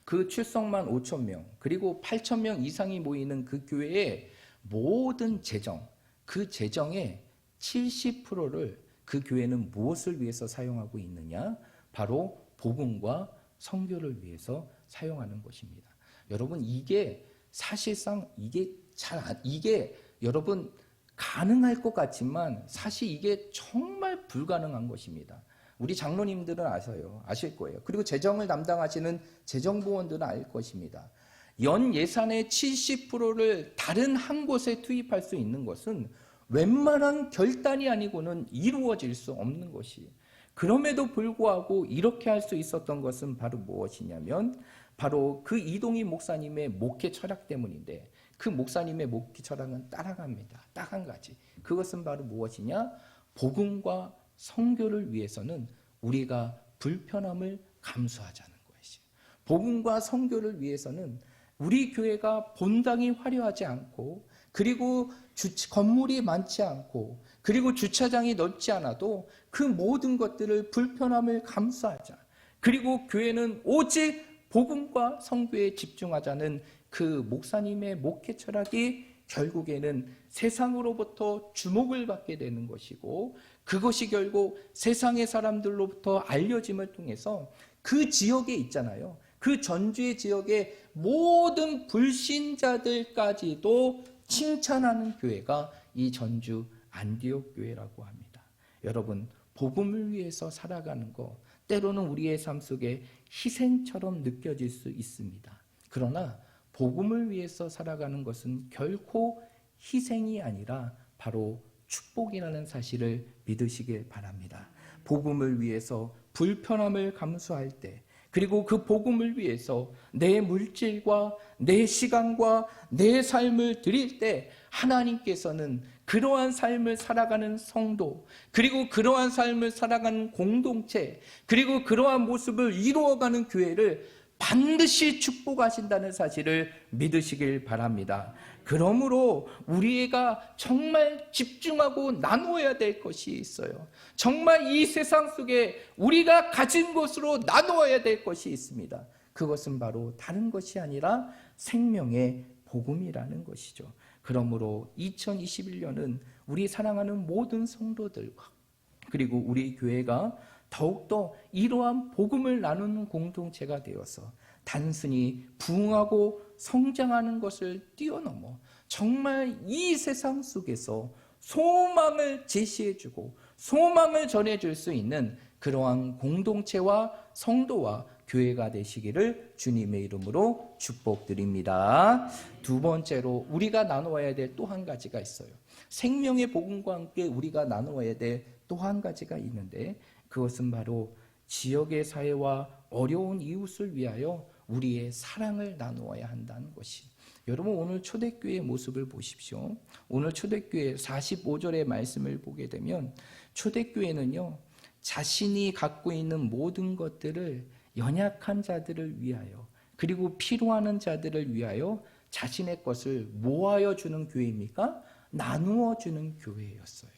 그 출석만 5,000명, 그리고 8,000명 이상이 모이는 그 교회의 모든 재정, 그 재정의 70%를 그 교회는 무엇을 위해서 사용하고 있느냐? 바로 복음과 선교를 위해서 사용하는 것입니다. 여러분, 이게 사실상 이게 여러분 가능할 것 같지만 사실 이게 정말 불가능한 것입니다. 우리 장로님들은 아실 거예요. 그리고 재정을 담당하시는 재정부원들은 알 것입니다. 연 예산의 70%를 다른 한 곳에 투입할 수 있는 것은 웬만한 결단이 아니고는 이루어질 수 없는 것이에요. 그럼에도 불구하고 이렇게 할 수 있었던 것은 바로 무엇이냐면 바로 그 이동희 목사님의 목회 철학 때문인데, 그 목사님의 목회 철학은 따라갑니다. 딱 한 가지. 그것은 바로 무엇이냐? 복음과 선교를 위해서는 우리가 불편함을 감수하자는 것이에요. 복음과 선교를 위해서는 우리 교회가 본당이 화려하지 않고, 그리고 건물이 많지 않고, 그리고 주차장이 넓지 않아도 그 모든 것들을 불편함을 감수하자. 그리고 교회는 오직 복음과 선교에 집중하자는 그 목사님의 목회 철학이 결국에는 세상으로부터 주목을 받게 되는 것이고, 그것이 결국 세상의 사람들로부터 알려짐을 통해서 그 지역에 있잖아요. 그 전주의 지역의 모든 불신자들까지도 칭찬하는 교회가 이 전주 안디옥 교회라고 합니다. 여러분, 복음을 위해서 살아가는 것, 때로는 우리의 삶 속에 희생처럼 느껴질 수 있습니다. 그러나 복음을 위해서 살아가는 것은 결코 희생이 아니라 바로 축복이라는 사실을 믿으시길 바랍니다. 복음을 위해서 불편함을 감수할 때, 그리고 그 복음을 위해서 내 물질과 내 시간과 내 삶을 드릴 때 하나님께서는 그러한 삶을 살아가는 성도, 그리고 그러한 삶을 살아가는 공동체, 그리고 그러한 모습을 이루어가는 교회를 반드시 축복하신다는 사실을 믿으시길 바랍니다. 그러므로 우리가 정말 집중하고 나누어야 될 것이 있어요. 정말 이 세상 속에 우리가 가진 것으로 나누어야 될 것이 있습니다. 그것은 바로 다른 것이 아니라 생명의 복음이라는 것이죠. 그러므로 2021년은 우리 사랑하는 모든 성도들과 그리고 우리 교회가 더욱더 이러한 복음을 나누는 공동체가 되어서 단순히 부흥하고 성장하는 것을 뛰어넘어 정말 이 세상 속에서 소망을 제시해주고 소망을 전해줄 수 있는 그러한 공동체와 성도와 교회가 되시기를 주님의 이름으로 축복드립니다. 두 번째로 우리가 나누어야 될 또 한 가지가 있어요. 생명의 복음과 함께 우리가 나누어야 될 또 한 가지가 있는데, 그것은 바로 지역의 사회와 어려운 이웃을 위하여 우리의 사랑을 나누어야 한다는 것이. 여러분, 오늘 초대교회의 모습을 보십시오. 오늘 초대교회 45절의 말씀을 보게 되면 초대교회는요, 자신이 갖고 있는 모든 것들을 연약한 자들을 위하여, 그리고 필요하는 자들을 위하여 자신의 것을 모아여 주는 교회입니까? 나누어 주는 교회였어요.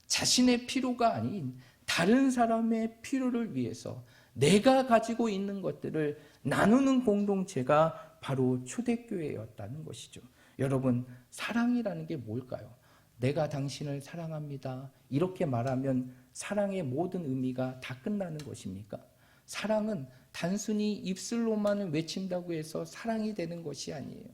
자신의 필요가 아닌 다른 사람의 필요를 위해서 내가 가지고 있는 것들을 나누는 공동체가 바로 초대교회였다는 것이죠. 여러분, 사랑이라는 게 뭘까요? 내가 당신을 사랑합니다. 이렇게 말하면 사랑의 모든 의미가 다 끝나는 것입니까? 사랑은 단순히 입술로만 외친다고 해서 사랑이 되는 것이 아니에요.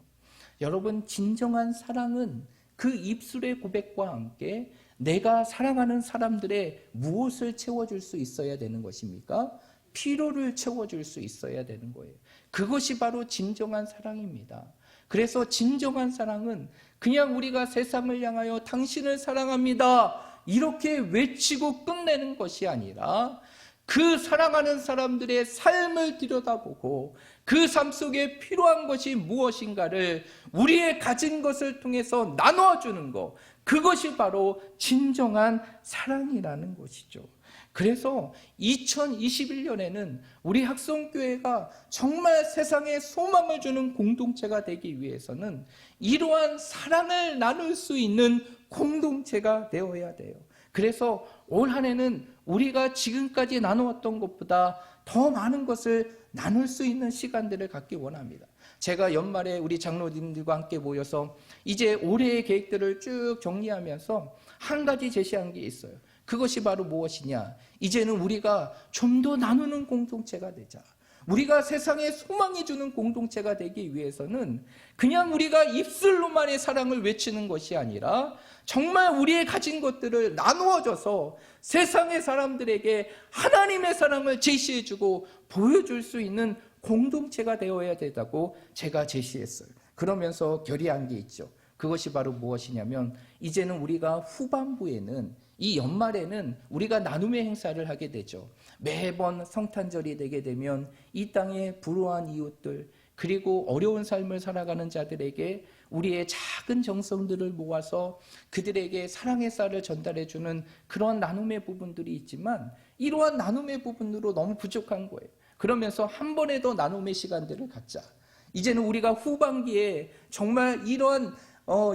여러분, 진정한 사랑은 그 입술의 고백과 함께 내가 사랑하는 사람들의 무엇을 채워줄 수 있어야 되는 것입니까? 필요를 채워줄 수 있어야 되는 거예요. 그것이 바로 진정한 사랑입니다. 그래서 진정한 사랑은 그냥 우리가 세상을 향하여 당신을 사랑합니다 이렇게 외치고 끝내는 것이 아니라 그 사랑하는 사람들의 삶을 들여다보고 그 삶 속에 필요한 것이 무엇인가를 우리의 가진 것을 통해서 나눠주는 것, 그것이 바로 진정한 사랑이라는 것이죠. 그래서 2021년에는 우리 학성교회가 정말 세상에 소망을 주는 공동체가 되기 위해서는 이러한 사랑을 나눌 수 있는 공동체가 되어야 돼요. 그래서 올 한 해는 우리가 지금까지 나누었던 것보다 더 많은 것을 나눌 수 있는 시간들을 갖기 원합니다. 제가 연말에 우리 장로님들과 함께 모여서 이제 올해의 계획들을 쭉 정리하면서 한 가지 제시한 게 있어요. 그것이 바로 무엇이냐? 이제는 우리가 좀 더 나누는 공동체가 되자. 우리가 세상에 소망이 주는 공동체가 되기 위해서는 그냥 우리가 입술로만의 사랑을 외치는 것이 아니라 정말 우리의 가진 것들을 나누어줘서 세상의 사람들에게 하나님의 사랑을 제시해주고 보여줄 수 있는 공동체가 되어야 된다고 제가 제시했어요. 그러면서 결의한 게 있죠. 그것이 바로 무엇이냐면 이제는 우리가 후반부에는 이 연말에는 우리가 나눔의 행사를 하게 되죠. 매번 성탄절이 되게 되면 이 땅의 불우한 이웃들 그리고 어려운 삶을 살아가는 자들에게 우리의 작은 정성들을 모아서 그들에게 사랑의 쌀을 전달해주는 그런 나눔의 부분들이 있지만 이러한 나눔의 부분으로 너무 부족한 거예요. 그러면서 한 번에 더 나눔의 시간들을 갖자. 이제는 우리가 후반기에 정말 이런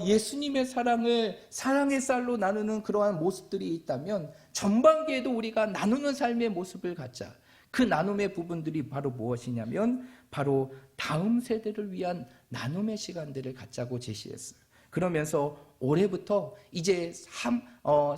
예수님의 사랑을 사랑의 쌀로 나누는 그러한 모습들이 있다면 전반기에도 우리가 나누는 삶의 모습을 갖자. 그 나눔의 부분들이 바로 무엇이냐면 바로 다음 세대를 위한 나눔의 시간들을 갖자고 제시했어요. 그러면서 올해부터 이제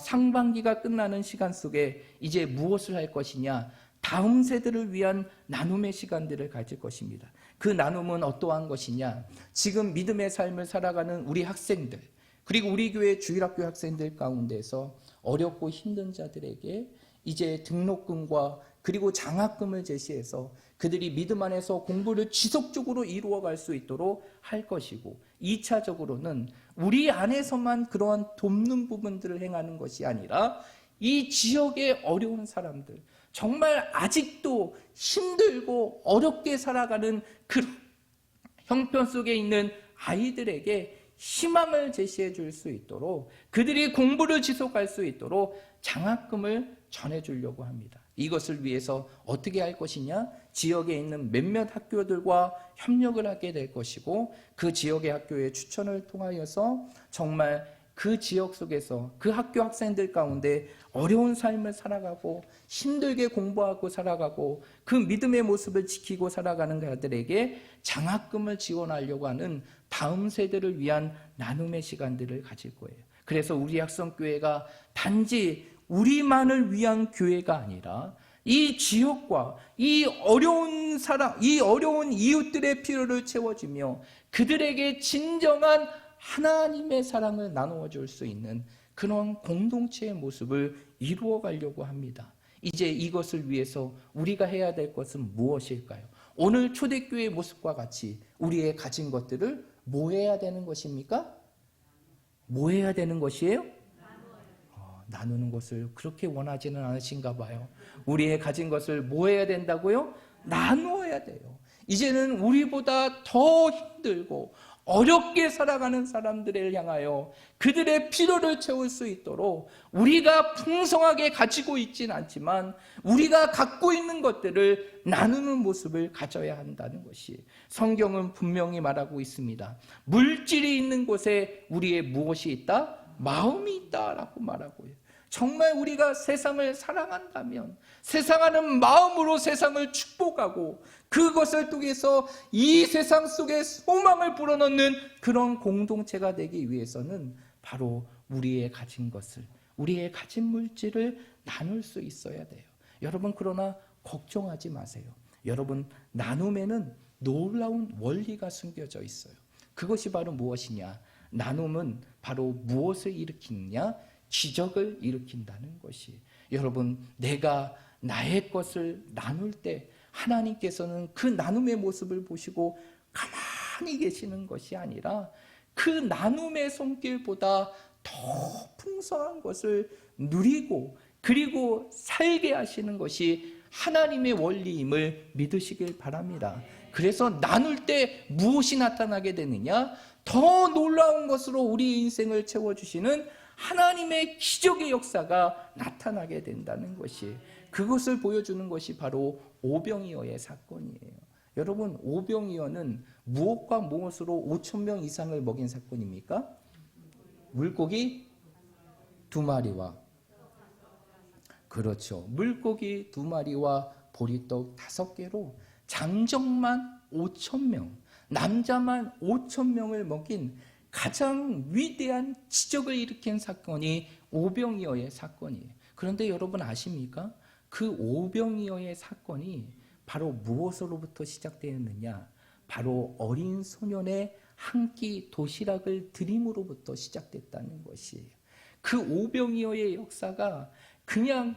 상반기가 끝나는 시간 속에 이제 무엇을 할 것이냐, 다음 세대를 위한 나눔의 시간들을 가질 것입니다. 그 나눔은 어떠한 것이냐, 지금 믿음의 삶을 살아가는 우리 학생들 그리고 우리 교회 주일학교 학생들 가운데서 어렵고 힘든 자들에게 이제 등록금과 그리고 장학금을 제시해서 그들이 믿음 안에서 공부를 지속적으로 이루어갈 수 있도록 할 것이고, 2차적으로는 우리 안에서만 그러한 돕는 부분들을 행하는 것이 아니라 이 지역의 어려운 사람들, 정말 아직도 힘들고 어렵게 살아가는 그 형편 속에 있는 아이들에게 희망을 제시해 줄 수 있도록, 그들이 공부를 지속할 수 있도록 장학금을 전해주려고 합니다. 이것을 위해서 어떻게 할 것이냐? 지역에 있는 몇몇 학교들과 협력을 하게 될 것이고, 그 지역의 학교의 추천을 통하여서 정말 그 지역 속에서 그 학교 학생들 가운데 어려운 삶을 살아가고 힘들게 공부하고 살아가고 그 믿음의 모습을 지키고 살아가는 자들에게 장학금을 지원하려고 하는 다음 세대를 위한 나눔의 시간들을 가질 거예요. 그래서 우리 약성교회가 단지 우리만을 위한 교회가 아니라 이 지역과 이 어려운 사람, 이 어려운 이웃들의 필요를 채워주며 그들에게 진정한 하나님의 사랑을 나누어 줄 수 있는 그런 공동체의 모습을 이루어 가려고 합니다. 이제 이것을 위해서 우리가 해야 될 것은 무엇일까요? 오늘 초대교회의 모습과 같이 우리의 가진 것들을 뭐 해야 되는 것입니까? 뭐 해야 되는 것이에요? 나누는 것을 그렇게 원하지는 않으신가 봐요. 우리의 가진 것을 뭐 해야 된다고요? 나누어야 돼요. 이제는 우리보다 더 힘들고 어렵게 살아가는 사람들을 향하여 그들의 필요를 채울 수 있도록 우리가 풍성하게 가지고 있진 않지만 우리가 갖고 있는 것들을 나누는 모습을 가져야 한다는 것이 성경은 분명히 말하고 있습니다. 물질이 있는 곳에 우리의 무엇이 있다? 마음이 있다라고 말하고 해요. 정말 우리가 세상을 사랑한다면 세상하는 마음으로 세상을 축복하고 그것을 통해서 이 세상 속에 소망을 불어넣는 그런 공동체가 되기 위해서는 바로 우리의 가진 것을, 우리의 가진 물질을 나눌 수 있어야 돼요. 여러분, 그러나 걱정하지 마세요. 여러분, 나눔에는 놀라운 원리가 숨겨져 있어요. 그것이 바로 무엇이냐? 나눔은 바로 무엇을 일으키느냐? 기적을 일으킨다는 것이. 여러분, 내가 나의 것을 나눌 때 하나님께서는 그 나눔의 모습을 보시고 가만히 계시는 것이 아니라 그 나눔의 손길보다 더 풍성한 것을 누리고 그리고 살게 하시는 것이 하나님의 원리임을 믿으시길 바랍니다. 그래서 나눌 때 무엇이 나타나게 되느냐? 더 놀라운 것으로 우리 인생을 채워주시는 하나님의 기적의 역사가 나타나게 된다는 것이, 그것을 보여주는 것이 바로 오병이어의 사건이에요. 여러분, 오병이어는 무엇과 무엇으로 5,000명 이상을 먹인 사건입니까? 물고기 2마리와, 그렇죠, 물고기 2마리와 보리떡 5개로 장정만 5,000명, 남자만 5,000명을 먹인 가장 위대한 기적을 일으킨 사건이 오병이어의 사건이에요. 그런데 여러분 아십니까? 그 오병이어의 사건이 바로 무엇으로부터 시작되었느냐? 바로 어린 소년의 한 끼 도시락을 드림으로부터 시작됐다는 것이에요. 그 오병이어의 역사가 그냥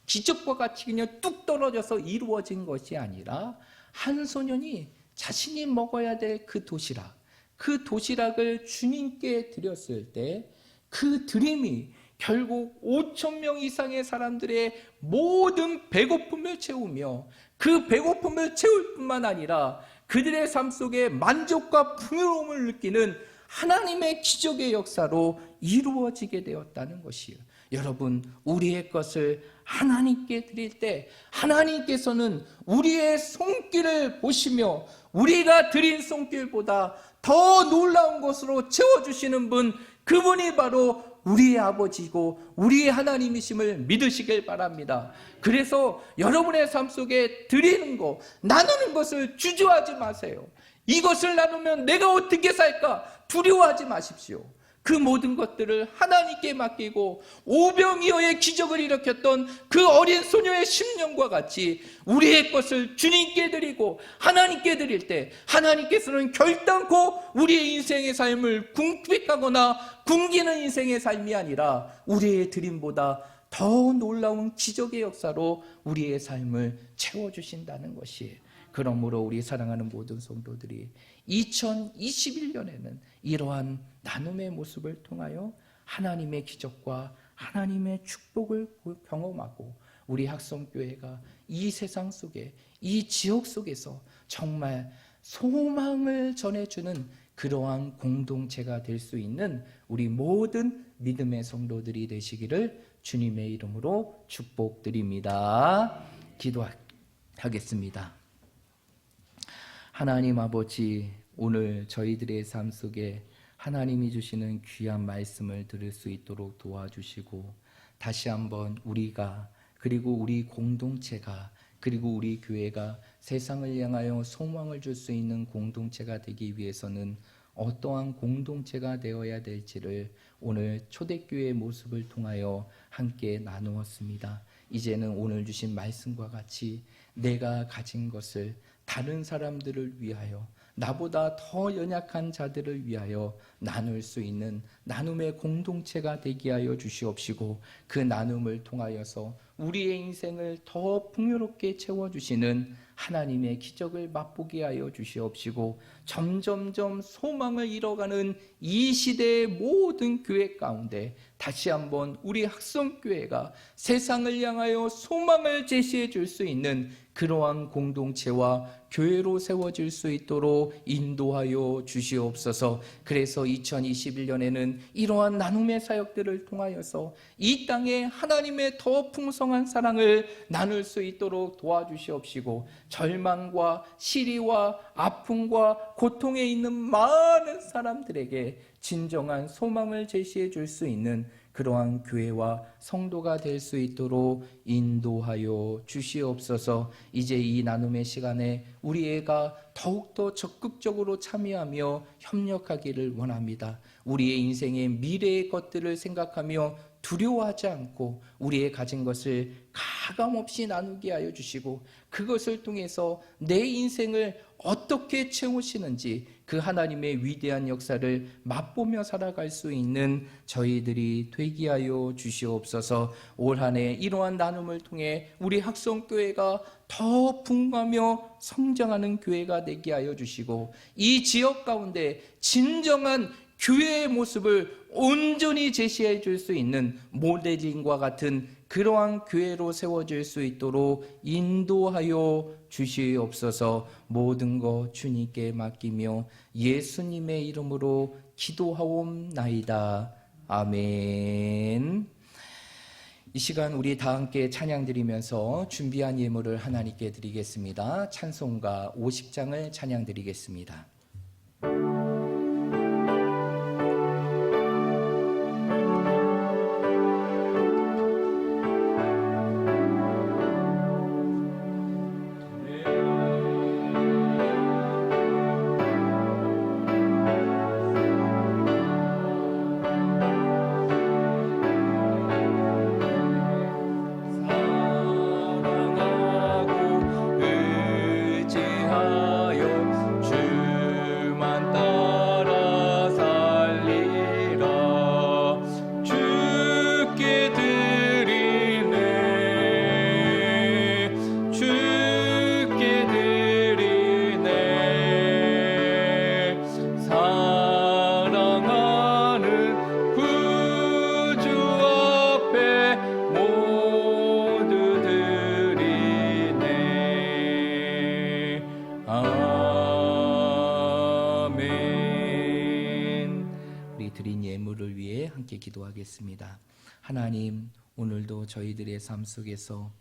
기적과 같이 그냥 뚝 떨어져서 이루어진 것이 아니라 한 소년이 자신이 먹어야 될 그 도시락, 그 도시락을 주님께 드렸을 때 그 드림이 결국 5,000명 이상의 사람들의 모든 배고픔을 채우며 그 배고픔을 채울 뿐만 아니라 그들의 삶 속에 만족과 풍요로움을 느끼는 하나님의 기적의 역사로 이루어지게 되었다는 것이에요. 여러분, 우리의 것을 하나님께 드릴 때 하나님께서는 우리의 손길을 보시며 우리가 드린 손길보다 더 놀라운 것으로 채워주시는 분, 그분이 바로 우리의 아버지고 우리의 하나님이심을 믿으시길 바랍니다. 그래서 여러분의 삶 속에 드리는 것, 나누는 것을 주저하지 마세요. 이것을 나누면 내가 어떻게 살까 두려워하지 마십시오. 그 모든 것들을 하나님께 맡기고 오병이어의 기적을 일으켰던 그 어린 소녀의 심령과 같이 우리의 것을 주님께 드리고 하나님께 드릴 때 하나님께서는 결단코 우리의 인생의 삶을 궁핍하거나 굶기는 인생의 삶이 아니라 우리의 드림보다 더 놀라운 기적의 역사로 우리의 삶을 채워주신다는 것이에요. 그러므로 우리 사랑하는 모든 성도들이 2021년에는 이러한 나눔의 모습을 통하여 하나님의 기적과 하나님의 축복을 경험하고 우리 학성교회가 이 세상 속에, 이 지역 속에서 정말 소망을 전해주는 그러한 공동체가 될 수 있는 우리 모든 믿음의 성도들이 되시기를 주님의 이름으로 축복드립니다. 기도하겠습니다. 하나님 아버지, 오늘 저희들의 삶 속에 하나님이 주시는 귀한 말씀을 들을 수 있도록 도와주시고, 다시 한번 우리가, 그리고 우리 공동체가, 그리고 우리 교회가 세상을 향하여 소망을 줄 수 있는 공동체가 되기 위해서는 어떠한 공동체가 되어야 될지를 오늘 초대교회의 모습을 통하여 함께 나누었습니다. 이제는 오늘 주신 말씀과 같이 내가 가진 것을 다른 사람들을 위하여, 나보다 더 연약한 자들을 위하여 나눌 수 있는 나눔의 공동체가 되게 하여 주시옵시고, 그 나눔을 통하여서 우리의 인생을 더 풍요롭게 채워주시는 하나님의 기적을 맛보게 하여 주시옵시고, 점점점 소망을 잃어가는 이 시대의 모든 교회 가운데 다시 한번 우리 학성교회가 세상을 향하여 소망을 제시해 줄 수 있는 그러한 공동체와 교회로 세워질 수 있도록 인도하여 주시옵소서. 그래서 2021년에는 이러한 나눔의 사역들을 통하여서 이 땅에 하나님의 더 풍성한 사랑을 나눌 수 있도록 도와주시옵시고, 절망과 시리와 아픔과 고통에 있는 많은 사람들에게 진정한 소망을 제시해 줄 수 있는 그러한 교회와 성도가 될 수 있도록 인도하여 주시옵소서. 이제 이 나눔의 시간에 우리 애가 더욱더 적극적으로 참여하며 협력하기를 원합니다. 우리의 인생의 미래의 것들을 생각하며 두려워하지 않고 우리의 가진 것을 가감없이 나누게 하여 주시고, 그것을 통해서 내 인생을 어떻게 채우시는지 그 하나님의 위대한 역사를 맛보며 살아갈 수 있는 저희들이 되게 하여 주시옵소서. 올 한 해 이러한 나눔을 통해 우리 학성교회가 더 풍부하며 성장하는 교회가 되게 하여 주시고, 이 지역 가운데 진정한 교회의 모습을 온전히 제시해 줄 수 있는 모델링과 같은 그러한 교회로 세워질 수 있도록 인도하여 주시옵소서. 모든 것 주님께 맡기며 예수님의 이름으로 기도하옵나이다. 아멘. 이 시간 우리 다 함께 찬양 드리면서 준비한 예물을 하나님께 드리겠습니다. 찬송가 50장을 찬양 드리겠습니다. 기도하겠습니다. 하나님, 오늘도 저희들의 삶 속에서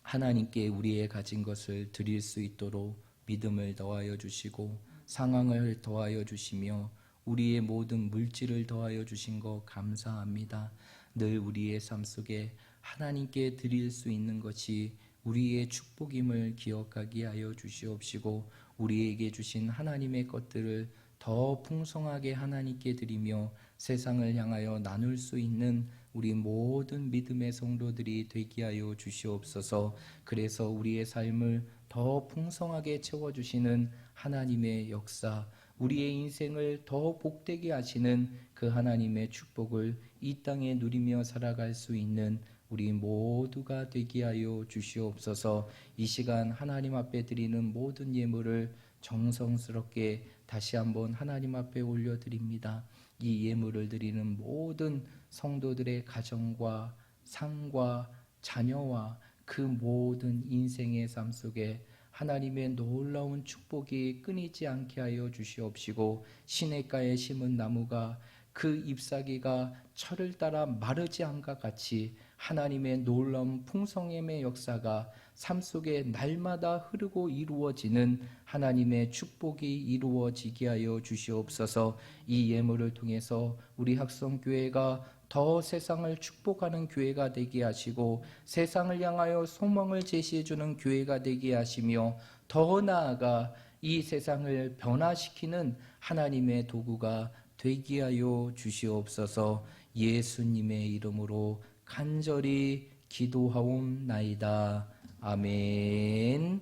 하나님께 우리의 가진 것을 드릴 수 있도록 믿음을 더하여 주시고 상황을 더하여 주시며 우리의 모든 물질을 더하여 주신 것 감사합니다. 늘 우리의 삶 속에 하나님께 드릴 수 있는 것이 우리의 축복임을 기억하게 하여 주시옵시고, 우리에게 주신 하나님의 것들을 더 풍성하게 하나님께 드리며 세상을 향하여 나눌 수 있는 우리 모든 믿음의 성도들이 되게 하여 주시옵소서. 그래서 우리의 삶을 더 풍성하게 채워주시는 하나님의 역사, 우리의 인생을 더 복되게 하시는 그 하나님의 축복을 이 땅에 누리며 살아갈 수 있는 우리 모두가 되게 하여 주시옵소서. 이 시간 하나님 앞에 드리는 모든 예물을 정성스럽게 다시 한번 하나님 앞에 올려드립니다. 이 예물을 드리는 모든 성도들의 가정과 상과 자녀와 그 모든 인생의 삶 속에 하나님의 놀라운 축복이 끊이지 않게 하여 주시옵시고, 시냇가에 심은 나무가 그 잎사귀가 철을 따라 마르지 않과 같이 하나님의 놀라운 풍성함의 역사가 삶 속에 날마다 흐르고 이루어지는 하나님의 축복이 이루어지게 하여 주시옵소서. 이 예물을 통해서 우리 학성교회가 더 세상을 축복하는 교회가 되게 하시고, 세상을 향하여 소망을 제시해주는 교회가 되게 하시며, 더 나아가 이 세상을 변화시키는 하나님의 도구가 되게 하여 주시옵소서. 예수님의 이름으로 간절히 기도하옵나이다. 아멘.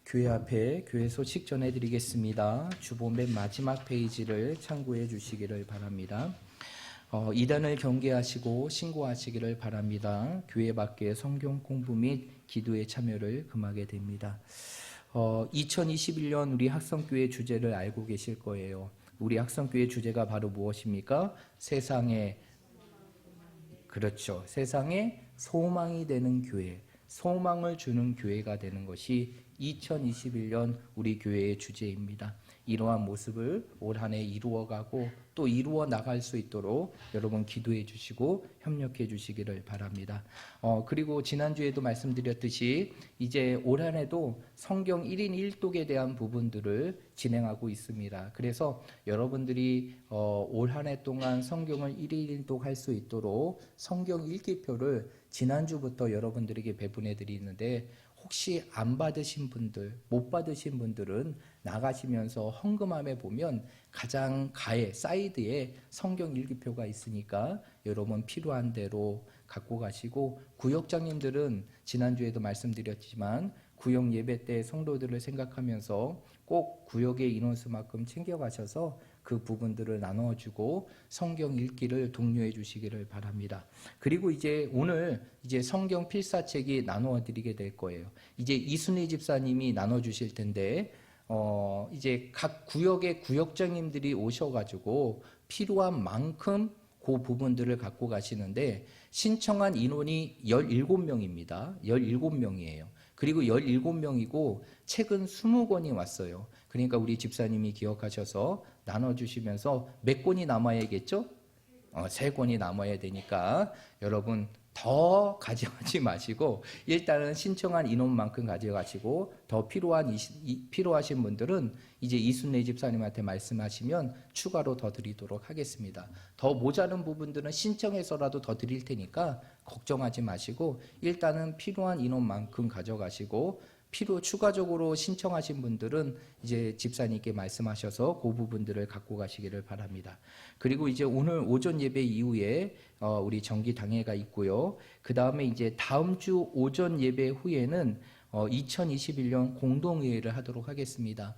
교회 앞에 교회 소식 전해드리겠습니다. 주보 맨 마지막 페이지를 참고해 주시기를 바랍니다. 이단을 경계하시고 신고하시기를 바랍니다. 교회 밖에 성경 공부 및 기도에 참여를 금하게 됩니다. 2021년 우리 학성교회 주제를 알고 계실 거예요. 우리 학성교회 주제가 바로 무엇입니까? 세상에 소망이 되는 교회, 소망을 주는 교회가 되는 것이 2021년 우리 교회의 주제입니다. 이러한 모습을 올 한 해 이루어가고 또 이루어 나갈 수 있도록 여러분 기도해 주시고 협력해 주시기를 바랍니다. 그리고 지난주에도 말씀드렸듯이 이제 올 한 해도 성경 1인 1독에 대한 부분들을 진행하고 있습니다. 그래서 여러분들이 올 한 해 동안 성경을 1인 1독 할 수 있도록 성경 읽기표를 지난주부터 여러분들에게 배분해 드리는데, 혹시 안 받으신 분들, 못 받으신 분들은 나가시면서 헌금함에 보면 가장 가에 사이드에 성경 일기표가 있으니까 여러분 필요한 대로 갖고 가시고, 구역장님들은 지난주에도 말씀드렸지만 구역 예배 때 성도들을 생각하면서 꼭 구역의 인원수만큼 챙겨가셔서 그 부분들을 나눠주고 성경 읽기를 독려해 주시기를 바랍니다. 그리고 이제 오늘 이제 성경 필사책이 나누어 드리게 될 거예요. 이제 이순희 집사님이 나눠 주실 텐데, 이제 각 구역의 구역장님들이 오셔가지고 필요한 만큼 그 부분들을 갖고 가시는데, 신청한 인원이 17명입니다. 17명이에요. 그리고 17명이고 책은 20권이 왔어요. 그러니까 우리 집사님이 기억하셔서 나눠주시면서 몇 권이 남아야겠죠? 3권이 남아야 되니까 여러분 더 가져가지 마시고 일단은 신청한 인원만큼 가져가시고, 더 필요하신 분들은 이제 이순례 집사님한테 말씀하시면 추가로 더 드리도록 하겠습니다. 더 모자른 부분들은 신청해서라도 더 드릴 테니까 걱정하지 마시고 일단은 필요한 인원만큼 가져가시고, 추가적으로 신청하신 분들은 이제 집사님께 말씀하셔서 그 부분들을 갖고 가시기를 바랍니다. 그리고 이제 오늘 오전 예배 이후에 우리 정기 당회가 있고요. 그 다음에 이제 다음 주 오전 예배 후에는 2021년 공동회의를 하도록 하겠습니다.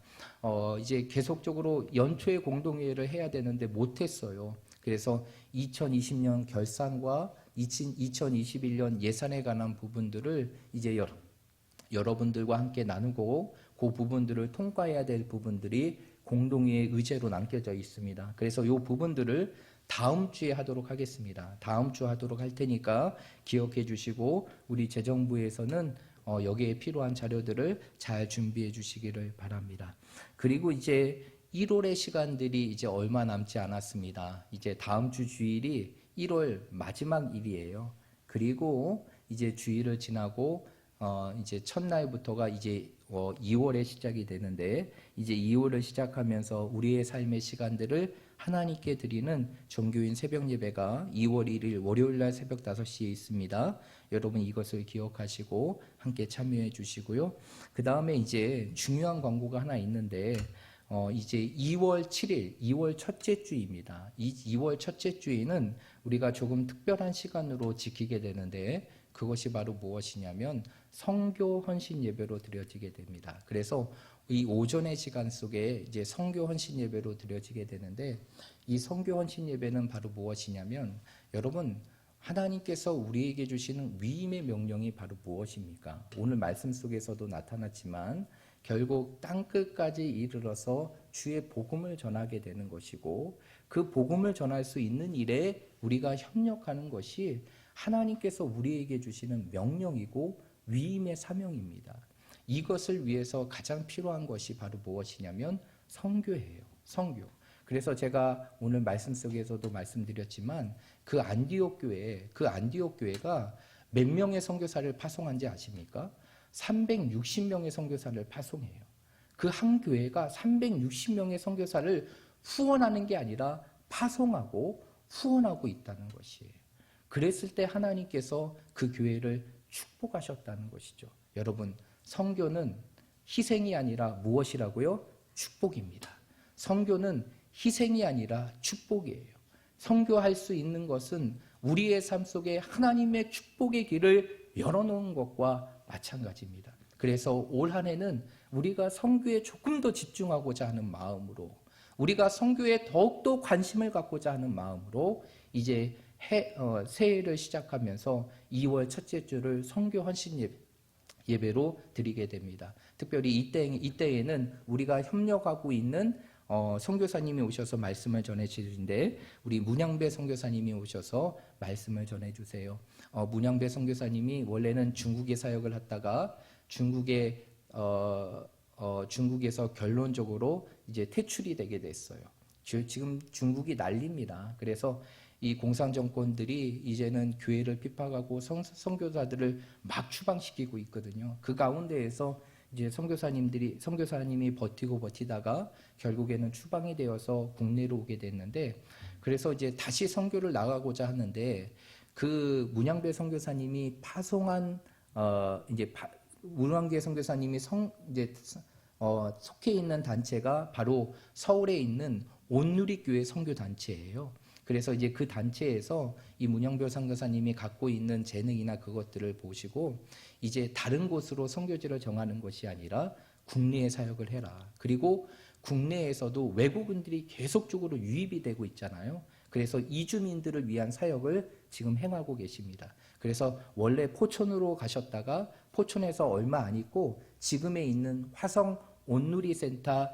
이제 계속적으로 연초에 공동회의를 해야 되는데 못했어요. 그래서 2020년 결산과 2021년 예산에 관한 부분들을 이제 여러분들과 함께 나누고 그 부분들을 통과해야 될 부분들이 공동회의 의제로 남겨져 있습니다. 그래서 이 부분들을 다음 주에 하도록 하겠습니다. 다음 주 하도록 할 테니까 기억해 주시고, 우리 재정부에서는 여기에 필요한 자료들을 잘 준비해 주시기를 바랍니다. 그리고 이제 1월의 시간들이 이제 얼마 남지 않았습니다. 이제 다음 주 주일이 1월 마지막 일이에요. 그리고 이제 주일을 지나고 이제 첫날부터가 이제 2월에 시작이 되는데, 이제 2월을 시작하면서 우리의 삶의 시간들을 하나님께 드리는 종교인 새벽 예배가 2월 1일 월요일날 새벽 5시에 있습니다. 여러분 이것을 기억하시고 함께 참여해 주시고요. 그 다음에 이제 중요한 광고가 하나 있는데, 이제 2월 7일, 2월 첫째 주입니다. 이 2월 첫째 주에는 우리가 조금 특별한 시간으로 지키게 되는데, 그것이 바로 무엇이냐면 성교 헌신 예배로 드려지게 됩니다. 그래서 이 오전의 시간 속에 이제 성교 헌신 예배로 드려지게 되는데, 이 성교 헌신 예배는 바로 무엇이냐면, 여러분, 하나님께서 우리에게 주시는 위임의 명령이 바로 무엇입니까? 오늘 말씀 속에서도 나타났지만 결국 땅끝까지 이르러서 주의 복음을 전하게 되는 것이고, 그 복음을 전할 수 있는 일에 우리가 협력하는 것이 하나님께서 우리에게 주시는 명령이고 위임의 사명입니다. 이것을 위해서 가장 필요한 것이 바로 무엇이냐면 선교예요. 선교. 그래서 제가 오늘 말씀 속에서도 말씀드렸지만 그 안디옥 교회가 몇 명의 선교사를 파송한지 아십니까? 360명의 선교사를 파송해요. 그 한 교회가 360명의 선교사를 후원하는 게 아니라 파송하고 후원하고 있다는 것이에요. 그랬을 때 하나님께서 그 교회를 축복하셨다는 것이죠. 여러분, 선교는 희생이 아니라 무엇이라고요? 축복입니다. 선교는 희생이 아니라 축복이에요. 선교할 수 있는 것은 우리의 삶 속에 하나님의 축복의 길을 열어놓은 것과 마찬가지입니다. 그래서 올 한 해는 우리가 선교에 조금 더 집중하고자 하는 마음으로, 우리가 선교에 더욱더 관심을 갖고자 하는 마음으로 이제 새해를 시작하면서 2월 첫째 주를 선교 헌신 예배로 드리게 됩니다. 특별히 이때에는 우리가 협력하고 있는 선교사님이 오셔서 말씀을 전해주시는데, 우리 문양배 선교사님이 오셔서 말씀을 전해주세요. 문양배 선교사님이 원래는 중국에 사역을 하다가 중국에서 결론적으로 이제 퇴출이 되게 됐어요. 지금 중국이 난립니다. 그래서 이 공산 정권들이 이제는 교회를 핍박하고 선교사들을 막 추방시키고 있거든요. 그 가운데에서 이제 선교사님이 버티다가 결국에는 추방이 되어서 국내로 오게 됐는데, 그래서 이제 다시 선교를 나가고자 하는데, 그 문양배 선교사님이 파송한 문양배 선교사님이 속해 있는 단체가 바로 서울에 있는 온누리교회 선교 단체예요. 그래서 이제 그 단체에서 이 문양배 선교사님이 갖고 있는 재능이나 그것들을 보시고 이제 다른 곳으로 선교지를 정하는 것이 아니라 국내에 사역을 해라. 그리고 국내에서도 외국인들이 계속적으로 유입이 되고 있잖아요. 그래서 이주민들을 위한 사역을 지금 행하고 계십니다. 그래서 원래 포천으로 가셨다가 포천에서 얼마 안 있고 지금에 있는 화성 온누리센터로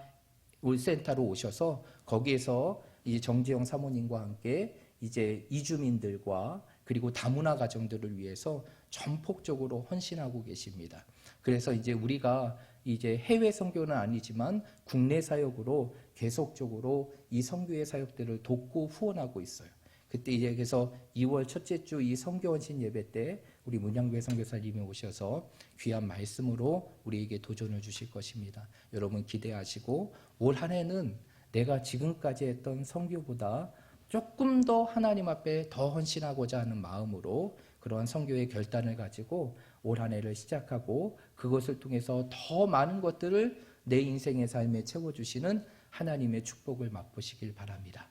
오셔서 거기에서 이제 정지영 사모님과 함께 이제 이주민들과 그리고 다문화 가정들을 위해서 전폭적으로 헌신하고 계십니다. 그래서 이제 우리가 이제 해외 선교는 아니지만 국내 사역으로 계속적으로 이 선교의 사역들을 돕고 후원하고 있어요. 그때 이제 그래서 2월 첫째 주 이 선교 헌신 예배 때 우리 문양배 선교사님이 오셔서 귀한 말씀으로 우리에게 도전을 주실 것입니다. 여러분 기대하시고 올 한 해는 내가 지금까지 했던 선교보다 조금 더 하나님 앞에 더 헌신하고자 하는 마음으로 그러한 선교의 결단을 가지고 올 한 해를 시작하고 그것을 통해서 더 많은 것들을 내 인생의 삶에 채워주시는 하나님의 축복을 맛보시길 바랍니다.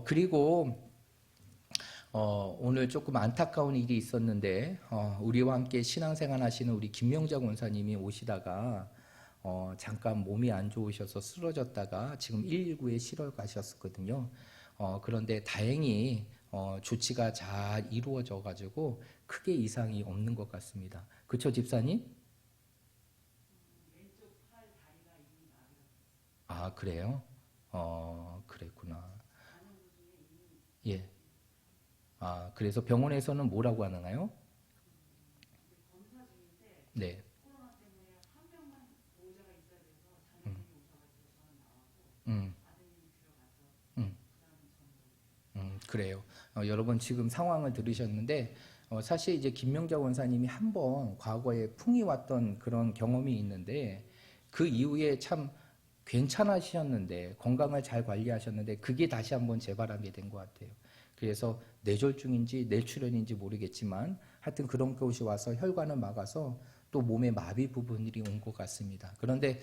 그리고 오늘 조금 안타까운 일이 있었는데 우리와 함께 신앙생활 하시는 우리 김명자 권사님이 오시다가 잠깐 몸이 안 좋으셔서 쓰러졌다가 지금 119에 실어 가셨었거든요. 그런데 다행히 조치가 잘 이루어져 가지고 크게 이상이 없는 것 같습니다. 그쵸, 집사님? 왼쪽 팔 다리가 이미 마비였어요. 아, 그래요? 그랬구나. 가는 도중에 이미 예. 아, 그래서 병원에서는 뭐라고 하나요? 검사 중인데 네. 코로나 때문에 한 명만 보호자가 있어야 돼서 자녀분이 오셔가지고 저는 나와고 아드님이 들어가서 그다음에 저는 그래요. 여러분 지금 상황을 들으셨는데 사실 이제 김명자 원사님이 한번 과거에 풍이 왔던 그런 경험이 있는데 그 이후에 참 괜찮으셨는데 건강을 잘 관리하셨는데 그게 다시 한번 재발하게 된 것 같아요. 그래서 뇌졸중인지 뇌출혈인지 모르겠지만 하여튼 그런 것이 와서 혈관을 막아서 또 몸에 마비 부분들이 온 것 같습니다. 그런데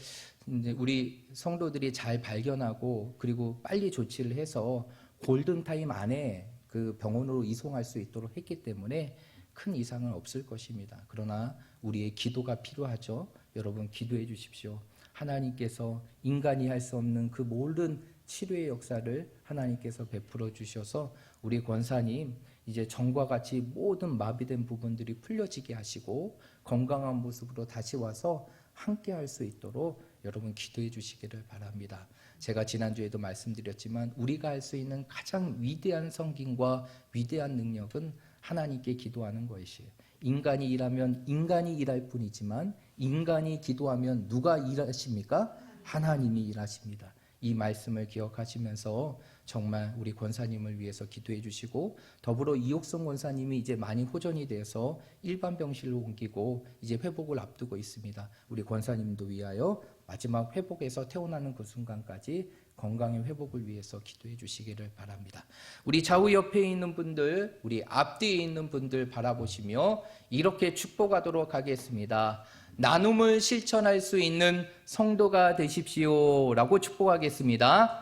이제 우리 성도들이 잘 발견하고 그리고 빨리 조치를 해서 골든타임 안에 그 병원으로 이송할 수 있도록 했기 때문에 큰 이상은 없을 것입니다. 그러나 우리의 기도가 필요하죠. 여러분 기도해 주십시오. 하나님께서 인간이 할 수 없는 그 모든 치료의 역사를 하나님께서 베풀어 주셔서 우리 권사님 이제 전과 같이 모든 마비된 부분들이 풀려지게 하시고 건강한 모습으로 다시 와서 함께 할 수 있도록 여러분 기도해 주시기를 바랍니다. 제가 지난주에도 말씀드렸지만 우리가 할 수 있는 가장 위대한 성김과 위대한 능력은 하나님께 기도하는 것이에요. 인간이 일하면 인간이 일할 뿐이지만 인간이 기도하면 누가 일하십니까? 하나님이 일하십니다. 이 말씀을 기억하시면서 정말 우리 권사님을 위해서 기도해 주시고 더불어 이옥성 권사님이 이제 많이 호전이 돼서 일반 병실로 옮기고 이제 회복을 앞두고 있습니다. 우리 권사님도 위하여 마지막 회복에서 태어나는 그 순간까지 건강의 회복을 위해서 기도해 주시기를 바랍니다. 우리 좌우 옆에 있는 분들, 우리 앞뒤에 있는 분들 바라보시며 이렇게 축복하도록 하겠습니다. 나눔을 실천할 수 있는 성도가 되십시오 라고 축복하겠습니다.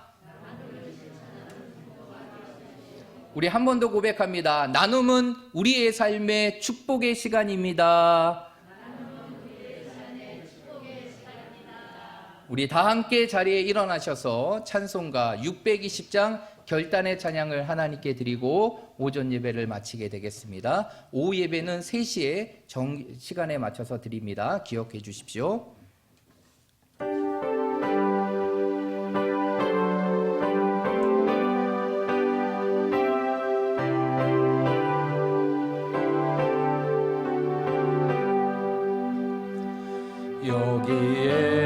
우리 한 번 더 고백합니다. 나눔은 우리의 삶의 축복의 시간입니다. 우리 다 함께 자리에 일어나셔서 찬송가 620장 결단의 찬양을 하나님께 드리고 오전 예배를 마치게 되겠습니다. 오후 예배는 3시에 시간에 맞춰서 드립니다. 기억해 주십시오.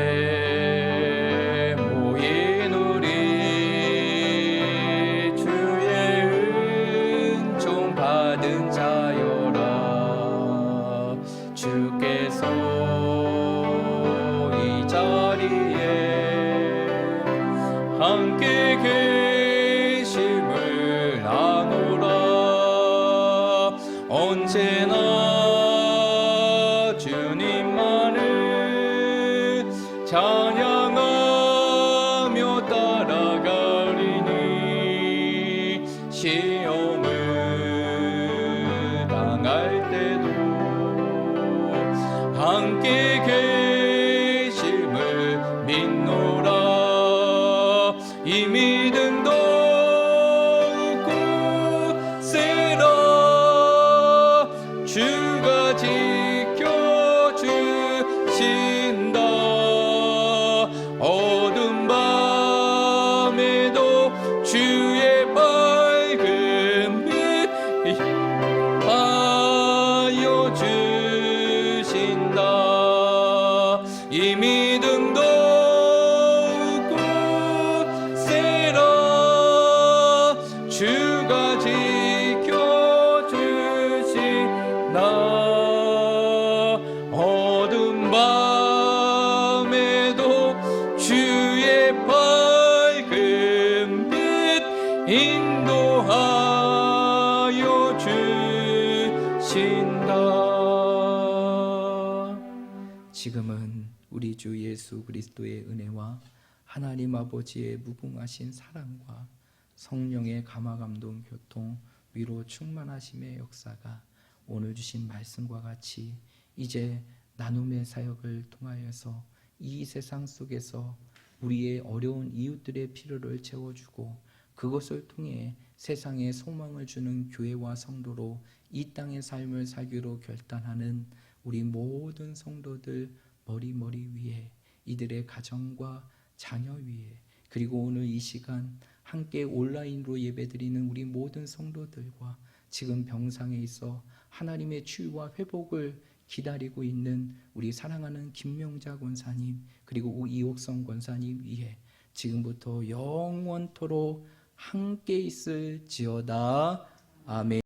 여기에 모인 우리 주의 은총 받은 자여라. 주께서 이 자리에 함께 계심을 아노라. 언제나 찬양하며 따라가리니 시험을 당할 때도 함께 계심을 믿노라. 이 믿음도 굳세라. 주가 지켜주신다. 어두운 밤에도 주의 밝은 빛 하여 주신다. 이 믿음도 굳세라. 주가 지켜주신다. 어두운 밤에도 주의 밝은 빛 인도하여 주신다. 지금은 우리 주 예수 그리스도의 은혜와 하나님 아버지의 무궁하신 사랑과 성령의 감화감동 교통 위로 충만하심의 역사가 오늘 주신 말씀과 같이 이제 나눔의 사역을 통하여서 이 세상 속에서 우리의 어려운 이웃들의 필요를 채워주고 그것을 통해 세상에 소망을 주는 교회와 성도로 이 땅의 삶을 살기로 결단하는 우리 모든 성도들 머리 위에 이들의 가정과 자녀 위에 그리고 오늘 이 시간 함께 온라인으로 예배드리는 우리 모든 성도들과 지금 병상에 있어 하나님의 치유와 회복을 기다리고 있는 우리 사랑하는 김명자 권사님 그리고 이옥성 권사님 위에 지금부터 영원토록 함께 있을지어다. 아멘.